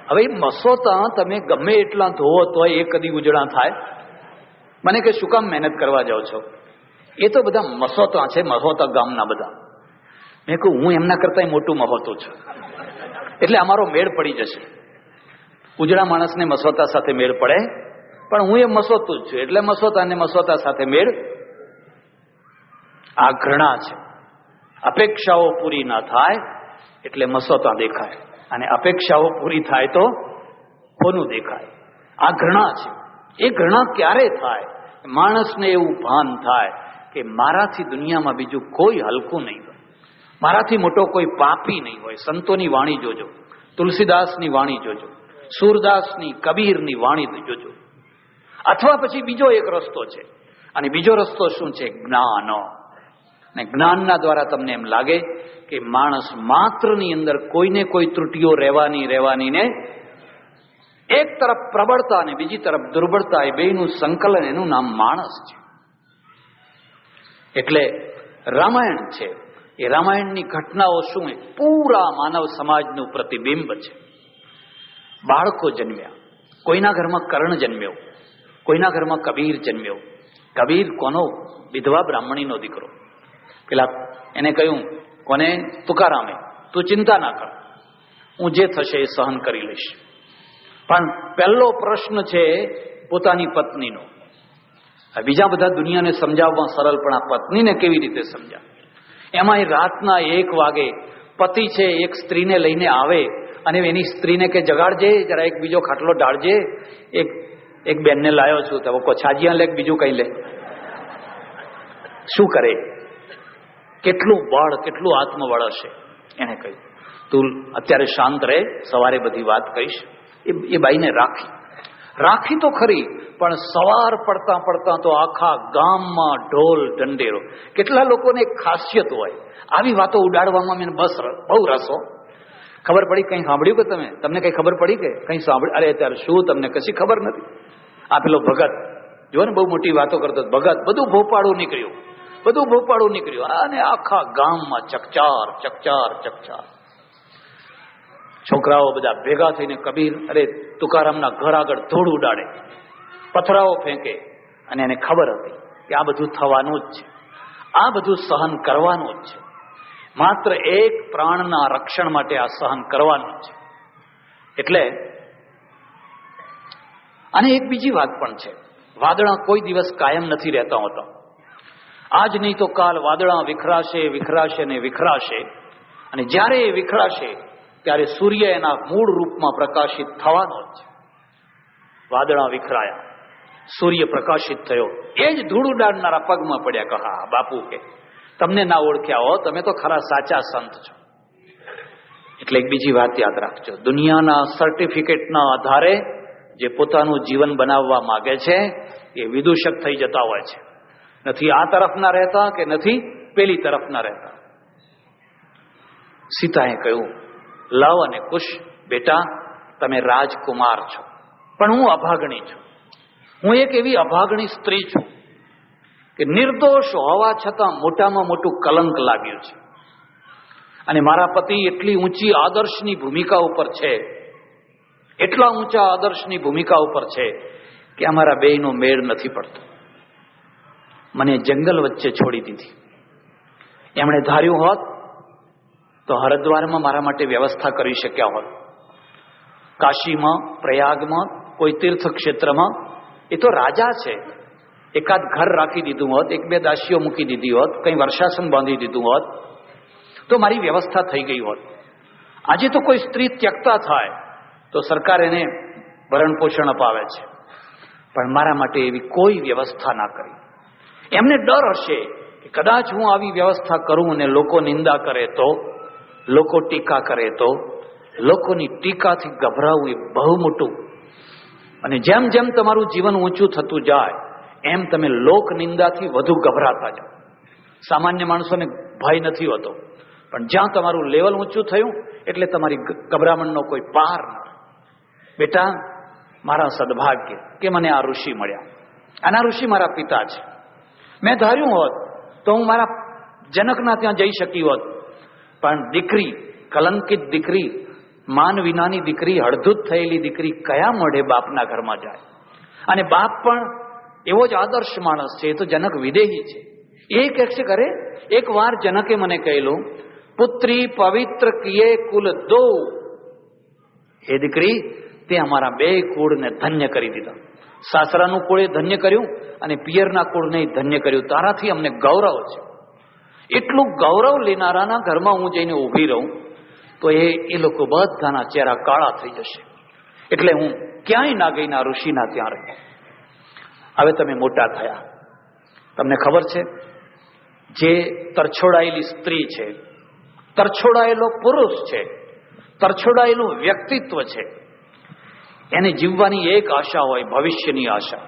હવે મસોતા તમે ગમે એટલા ધોવો તો એ કદી ઉજળા થાય? મને કે શું કામ મહેનત કરવા જાઓ છો? એ તો બધા મસોતા છે, મહોતા ગામના બધા. મેં કહું હું એમના કરતા મોટું મહોતું છું, એટલે અમારો મેળ પડી જશે. ઉજળા માણસને મસોતા સાથે મેળ પડે, પણ હું એ મસોતું જ છું, એટલે મસોતા ને મસોતા સાથે મેળ. આ ઘૃણા છે. અપેક્ષાઓ પૂરી ના થાય એટલે મસોતા દેખાય, અને અપેક્ષાઓ પૂરી થાય તો કોનું દેખાય. આ ઘૃણા છે. એ ઘૃણા ક્યારે થાય? માણસને એવું ભાન થાય કે મારાથી દુનિયામાં બીજું કોઈ હલકું નહીં હોય, મારાથી મોટો કોઈ પાપી નહીં હોય. સંતોની વાણી જોજો, તુલસીદાસની વાણી જોજો, સૂરદાસની, કબીરની વાણી જોજો. અથવા પછી બીજો એક રસ્તો છે, અને બીજો રસ્તો શું છે? જ્ઞાન. અને જ્ઞાનના દ્વારા તમને એમ લાગે કે માણસ માત્રની અંદર કોઈને કોઈ ત્રુટીઓ રહેવાની ને એક તરફ પ્રબળતા અને બીજી તરફ દુર્બળતા, એ બેયનું સંકલન, એનું નામ માણસ છે. એટલે રામાયણ છે, એ રામાયણની ઘટનાઓ શું? એ પૂરા માનવ સમાજનું પ્રતિબિંબ છે. બાળકો જન્મ્યા, કોઈના ઘરમાં કર્ણ જન્મ્યો, કોઈના ઘરમાં કબીર જન્મ્યો. કબીર કોનો? વિધવા બ્રાહ્મણીનો દીકરો. પેલા એને કહ્યું, કોને? તુકારામે, તું ચિંતા ના કર, હું જે થશે એ સહન કરી લઈશ. પણ પહેલો પ્રશ્ન છે પોતાની પત્નીનો. બીજા બધા દુનિયાને સમજાવવા સરળ, પણ આ પત્નીને કેવી રીતે સમજાવે? એમાં રાતના 1 વાગે પતિ છે એક સ્ત્રીને લઈને આવે અને એની સ્ત્રીને કે જગાડજે, જરા એક બીજો ખાટલો ઢાળજે, એક બેનને લાયો છું, તો કોછાજીયા લે, બીજું કઈ લે. શું કરે? કેટલું બળ, કેટલું આત્મબળ હશે. એને કહ્યું, તું અત્યારે શાંત રહે, સવારે બધી વાત કહીશ. એ બાઈને રાખી તો ખરી, પણ સવાર પડતા પડતા તો આખા ગામમાં ઢોલ ઢંઢેરો. કેટલા લોકોને એક ખાસિયત હોય, આવી વાતો ઉડાડવામાં મને બસ બહુ રસો. ખબર પડી? કંઈ સાંભળ્યું કે તમને કઈ ખબર પડી કે કંઈ સાંભળ્યું? અરે અત્યારે શું, તમને કશી ખબર નથી. આ પેલો ભગત જો ને, બહુ મોટી વાતો કરતો ભગત, બધું ભોપાળું નીકળ્યું, અને આખા ગામમાં ચકચાર ચકચાર ચકચાર. છોકરાઓ બધા ભેગા થઈને કબીર, અરે તુકારામના ઘર આગળ ધૂળ ઉડાડે, પથરાઓ ફેંકે. અને એને ખબર હતી કે આ બધું થવાનું જ છે, આ બધું સહન કરવાનું જ છે. માત્ર એક પ્રાણના રક્ષણ માટે આ સહન કરવાનું છે. એટલે અને એક બીજી વાત પણ છે, વાદળા કોઈ દિવસ કાયમ નથી રહેતા હોતા. આજ નહીં તો કાલ વાદળા વિખરાશે ને વિખરાશે. અને જ્યારે એ વિખરાશે ત્યારે સૂર્ય એના મૂળ રૂપમાં પ્રકાશિત થવાનો જ છે. વાદળા વિખરાયા, સૂર્ય પ્રકાશિત થયો, એ જ ધૂળ ઉડાડનારા પગમાં પડ્યા કે હા બાપુ, કે તમને ના ઓળખ્યા હો, તમે તો ખરા સાચા સંત છો. એટલે એક બીજી વાત યાદ રાખજો, દુનિયાના સર્ટિફિકેટના આધારે જે પોતાનું જીવન બનાવવા માંગે છે એ વિદૂષક થઈ જતા હોય છે. નથી આ તરફના રહેતા કે નથી પેલી તરફના રહેતા. સીતાએ કહ્યું, લવ અને કુશ, બેટા તમે રાજકુમાર છો, પણ હું અભાગણી છું. હું એક એવી અભાગણી સ્ત્રી છું કે નિર્દોષ હોવા છતાં મોટામાં મોટું કલંક લાગ્યું છે. અને મારા પતિ એટલી ઊંચી આદર્શની ભૂમિકા ઉપર છે, એટલા ઊંચા આદર્શની ભૂમિકા ઉપર છે કે અમારા બેયનો મેળ નથી પડતો. મને જંગલ વચ્ચે છોડી દીધી. એમણે ધાર્યું હોત તો હરિદ્વારમાં મારા માટે વ્યવસ્થા કરી શક્યા હોત, કાશીમાં, પ્રયાગમાં, કોઈ તીર્થ ક્ષેત્રમાં. એ તો રાજા છે, એકાદ ઘર રાખી દીધું હોત, 1-2 દાસીઓ મૂકી દીધી હોત, કંઈ વર્ષાસન બાંધી દીધું હોત તો મારી વ્યવસ્થા થઈ ગઈ હોત. આજે તો કોઈ સ્ત્રી ત્યક્તા થાય તો સરકાર એને ભરણ પોષણ અપાવે છે, પણ મારા માટે એવી કોઈ વ્યવસ્થા ના કરી. એમને ડર હશે કે કદાચ હું આવી વ્યવસ્થા કરું અને લોકો નિંદા કરે તો, લોકો ટીકા કરે તો. લોકોની ટીકાથી ગભરાવું એ બહુ મોટું. અને જેમ જેમ તમારું જીવન ઊંચું થતું જાય એમ તમે લોક નિંદાથી વધુ ગભરાતા જાઓ. સામાન્ય માણસોને ભય નથી હોતો, પણ જ્યાં તમારું લેવલ ઊંચું થયું એટલે તમારી ગભરામણનો કોઈ પાર નથી. બેટા, મારા સદભાગ્ય કે મને આ ઋષિ મળ્યા. આના ઋષિ મારા પિતા છે. મેં ધાર્યું હોત તો હું મારા જનકના ત્યાં જઈ શકી હોત, પણ દીકરી, કલંકિત દીકરી, માન વિનાની દીકરી, હળધૂત થયેલી દીકરી કયા મોઢે બાપના ઘરમાં જાય? અને બાપ પણ એવો જ આદર્શ માણસ છે, એ તો જનક વિદેહી છે. એ કહે છે, કરે એક વાર જનકે મને કહેલું, પુત્રી પવિત્ર કિયે કુલ દો. હે દીકરી, તે અમારા 2 કુળને ધન્ય કરી દીધા. સાસરાનું કુળ એ ધન્ય કર્યું અને પિયરના કુળને ધન્ય કર્યું. તારાથી અમને ગૌરવ છે. એટલું ગૌરવ લેનારાના ઘરમાં હું જઈને ઊભી રહું તો એ લોકો બધાના ચહેરા કાળા થઈ જશે. એટલે હું ક્યાંય ના ગઈ ના ઋષિના ત્યાં રહી. હવે તમે મોટા થયા, તમને ખબર છે જે તરછોડાયેલી સ્ત્રી છે, તરછોડાયેલો પુરુષ છે, તરછોડાયેલું વ્યક્તિત્વ છે, એને જીવવાની એક આશા હોય, ભવિષ્યની આશા.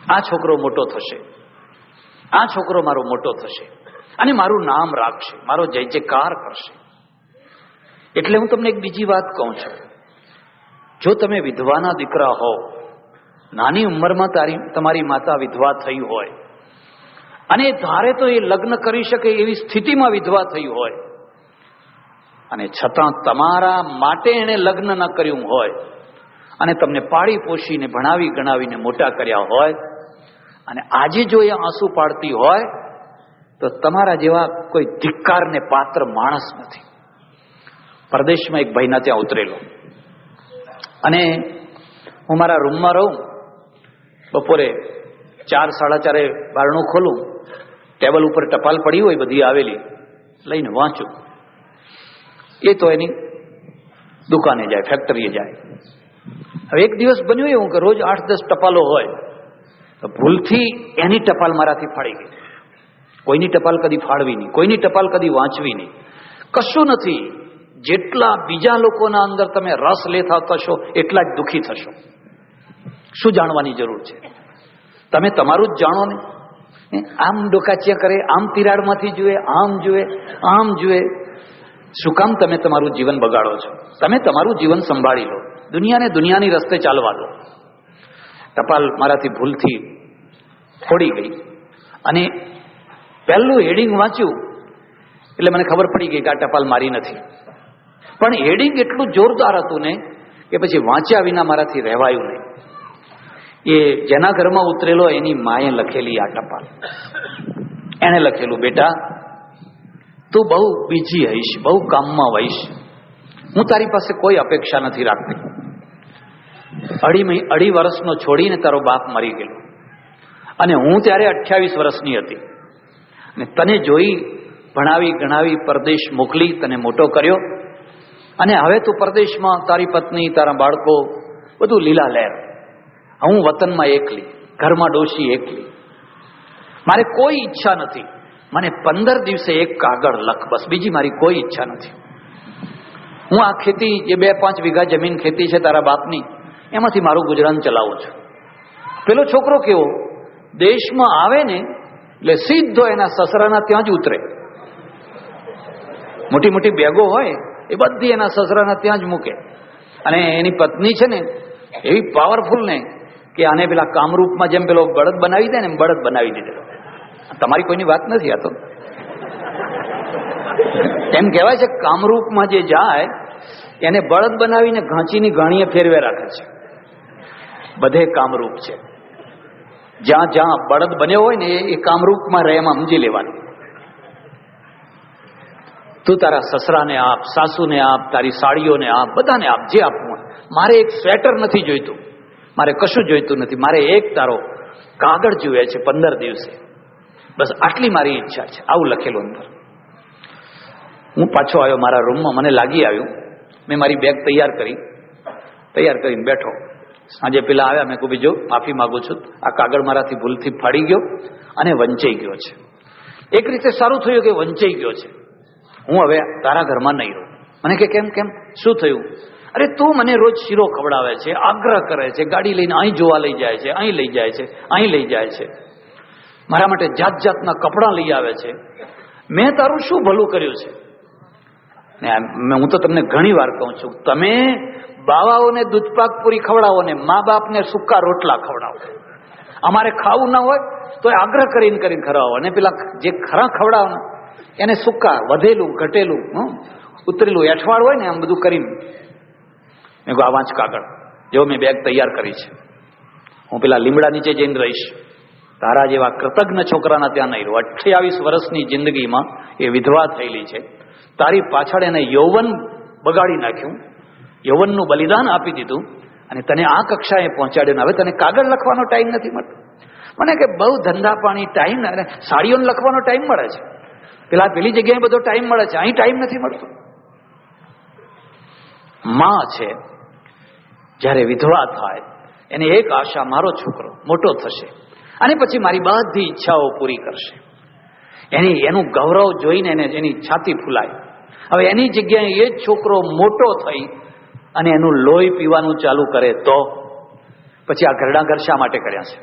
આ છોકરો મોટો થશે, આ છોકરો મારો મોટો થશે અને મારું નામ રાખશે, મારો જય જયકાર કરશે. એટલે હું તમને એક બીજી વાત કહું છું, જો તમે વિધવાના દીકરા હો, નાની ઉંમરમાં તમારી માતા વિધવા થઈ હોય અને ધારે તો એ લગ્ન કરી શકે એવી સ્થિતિમાં વિધવા થઈ હોય અને છતાં તમારા માટે એણે લગ્ન ન કર્યું હોય અને તમને પાળી પોષીને ભણાવી ગણાવીને મોટા કર્યા હોય અને આજે જો એ આંસુ પાડતી હોય તો તમારા જેવા કોઈ ધિક્કારને પાત્ર માણસ નથી. પરદેશમાં એક ભાઈના ત્યાં ઉતરેલો અને હું મારા રૂમમાં રહું, બપોરે 4, 4:30 બારણું ખોલું, ટેબલ ઉપર ટપાલ પડી હોય બધી આવેલી, લઈને વાંચું. એ તો એની દુકાને જાય, ફેક્ટરીએ જાય. હવે એક દિવસ બન્યું એવું કે રોજ 8-10 ટપાલો હોય તો ભૂલથી એની ટપાલ મારાથી ફાડી ગઈ. કોઈની ટપાલ કદી ફાડવી નહીં, કોઈની ટપાલ કદી વાંચવી નહીં, કશું નથી. જેટલા બીજા લોકોના અંદર તમે રસ લેતા થશો એટલા જ દુઃખી થશો. શું જાણવાની જરૂર છે? તમે તમારું જ જાણો ને. આમ ડોકાચિયા કરે, આમ તિરાડમાંથી જુએ, આમ જુએ, આમ જુએ. શું કામ તમે તમારું જીવન બગાડો છો? તમે તમારું જીવન સંભાળી લો, દુનિયાને દુનિયાની રસ્તે ચાલવા દો. ટપાલ મારાથી ભૂલથી ફોડી ગઈ અને પહેલું હેડિંગ વાંચ્યું એટલે મને ખબર પડી ગઈ કે આ ટપાલ મારી નથી. પણ હેડિંગ એટલું જોરદાર હતું ને કે પછી વાંચ્યા વિના મારાથી રહેવાયું નહીં. એ જેના ઘરમાં ઉતરેલો એની માએ લખેલી આ ટપાલ. એને લખેલું, બેટા તું બહુ બીજી હઈશ, બહુ કામમાં વહીશ, હું તારી પાસે કોઈ અપેક્ષા નથી રાખતી. 2.5 વર્ષનો છોડીને તારો બાપ મરી ગયેલો અને હું ત્યારે 28 વર્ષની હતી અને તને જોઈ ભણાવી ગણાવી પરદેશ મોકલી, તને મોટો કર્યો અને હવે તું પરદેશમાં તારી પત્ની, તારા બાળકો બધું લીલા લહેર. હું વતનમાં એકલી, ઘરમાં ડોશી એકલી. મારે કોઈ ઈચ્છા નથી, મને 15 દિવસે એક કાગળ લખ, બસ, બીજી મારી કોઈ ઈચ્છા નથી. હું આ ખેતી, જે 2-5 વીઘા જમીન ખેતી છે તારા બાપની, એમાંથી મારું ગુજરાન ચલાવું છું. પેલો છોકરો કેવો, દેશમાં આવે ને એટલે સીધો એના સસરાના ત્યાં જ ઉતરે. મોટી મોટી બેગો હોય એ બધી એના સસરાના ત્યાં જ મૂકે અને એની પત્ની છે ને એવી પાવરફુલ ને કે આને પેલા કામરૂપમાં જેમ પેલો બળદ બનાવી દે ને એમ બળદ બનાવી દીધેલો. તમારી કોઈની વાત નથી, આ તો એમ કહેવાય છે કામરૂપમાં જે જાય એને બળદ બનાવીને ઘાંચીની ઘાણીએ ફેરવે રાખે છે. બધે કામરૂપ છે, જ્યાં જ્યાં બળદ બન્યો હોય ને એ કામરૂપમાં રહે, એમાં સમજી લેવાનું. તું તારા સસરાને આપ, સાસુને આપ, તારી સાડીઓને આપ, બધાને આપ, જે આપવું હોય. મારે એક સ્વેટર નથી જોઈતું, મારે કશું જોઈતું નથી, મારે એક તારો કાગળ જોઈએ છે 15 દિવસે, બસ આટલી મારી ઈચ્છા છે. આવું લખેલું અંદર. હું પાછો આવ્યો મારા રૂમમાં, મને લાગી આવ્યું. મેં મારી બેગ તૈયાર કરીને બેઠો. સાંજે પેલા આવ્યા, મેં કહ્યું બીજો માફી માગું છું, આ કાગળ મારાથી ભૂલથી ફાડી ગયો અને વંચાઈ ગયો છે. એક રીતે સારું થયું કે વંચાઈ ગયો છે. હું હવે તારા ઘરમાં નહીં રહું. મને કે કેમ? શું થયું? અરે તું મને રોજ શીરો ખવડાવે છે, આગ્રહ કરે છે, ગાડી લઈને અહીં જોવા લઈ જાય છે, અહીં લઈ જાય છે, અહીં લઈ જાય છે, મારા માટે જાત જાતના કપડાં લઈ આવે છે. મેં તારું શું ભલું કર્યું છે? હું તો તમને ઘણી વાર કહું છું, તમે બાવાઓને દૂધપાક પૂરી ખવડાવો ને મા બાપને સૂકા રોટલા ખવડાવો. અમારે ખાવું ના હોય તો આગ્રહ કરીને ખવડાવો અને પેલા જે ખરા ખવડાવો ને એને સૂકા, વધેલું, ઘટેલું, ઉતરેલું એઠવાડ હોય ને આમ બધું કરીને. મેં કહું આ વાંચ કાગળ, જો મેં બેગ તૈયાર કરી છે, હું પેલા લીમડા નીચે જઈને રહીશ. તારા જેવા કૃતજ્ઞ છોકરાના ત્યાં નહીં રહું. 28 વર્ષની જિંદગીમાં એ વિધવા થયેલી છે. તારી પાછળ એને યૌવન બગાડી નાખ્યું, યૌવનનું બલિદાન આપી દીધું અને તને આ કક્ષાએ પહોંચાડ્યો. હવે તને કાગળ લખવાનો ટાઈમ નથી મળતો. મને કે બહુ ધંધા પાણી ટાઈમ, અને સાડીઓને લખવાનો ટાઈમ મળે છે. પેલી જગ્યાએ બધો ટાઈમ મળે છે, અહીં ટાઈમ નથી મળતો. માં છે જ્યારે વિધવા થાય એને એક આશા, મારો છોકરો મોટો થશે અને પછી મારી બધી ઈચ્છાઓ પૂરી કરશે. એનું ગૌરવ જોઈને એની છાતી ફૂલાય. હવે એની જગ્યાએ એ જ છોકરો મોટો થઈ અને એનું લોહી પીવાનું ચાલુ કરે તો પછી આ ઘરડા ઘર શા માટે કર્યા છે?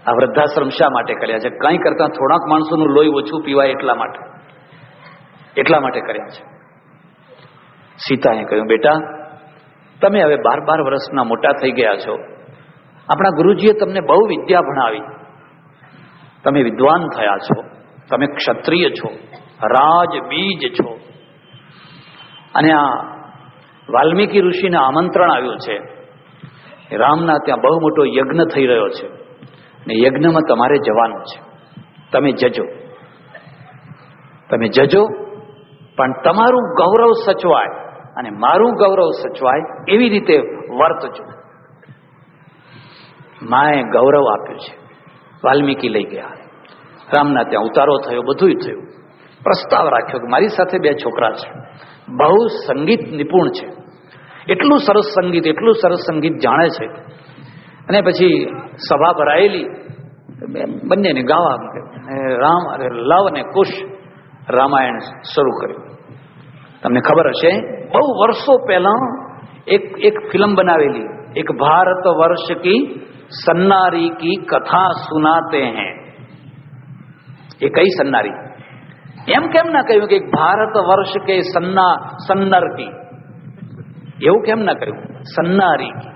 આ વૃદ્ધાશ્રમ શા માટે કર્યા છે? કંઈ કરતા થોડાક માણસોનું લોહી ઓછું પીવાય એટલા માટે કર્યા છે. સીતાએ કહ્યું, બેટા તમે હવે 12 વર્ષના મોટા થઈ ગયા છો. આપણા ગુરુજીએ તમને બહુ વિદ્યા ભણાવી, તમે વિદ્વાન થયા છો, તમે ક્ષત્રિય છો, રાજ બીજ છો. અને આ વાલ્મીકી ઋષિને આમંત્રણ આવ્યું છે. રામના ત્યાં બહુ મોટો યજ્ઞ થઈ રહ્યો છે ને યજ્ઞમાં તમારે જવાનું છે. તમે જજો, પણ તમારું ગૌરવ સચવાય અને મારું ગૌરવ સચવાય એવી રીતે વર્તજો. માએ ગૌરવ આપ્યું છે. વાલ્મીકી લઈ ગયા. રામના ત્યાં ઉતારો થયો, બધું થયું. પ્રસ્તાવ રાખ્યો કે મારી સાથે 2 છોકરા છે, બહુ સંગીત નિપુણ છે, એટલું સરસ સંગીત જાણે છે. અને પછી સભા ભરાયેલી, બંનેને ગાવા લવ અને કુશ રામાયણ શરૂ કર્યું. તમને ખબર હશે, બહુ વર્ષો પહેલા એક ફિલ્મ બનાવેલી, એક ભારત વર્ષ કી સન્નારી કી કથા સુનાતે હૈ. એ કઈ સન્નારી? એમ કેમ ના કહ્યું કે ભારત વર્ષ કે સન્નર કી? એવું કેમ ના કહ્યું? સન્નારી કી.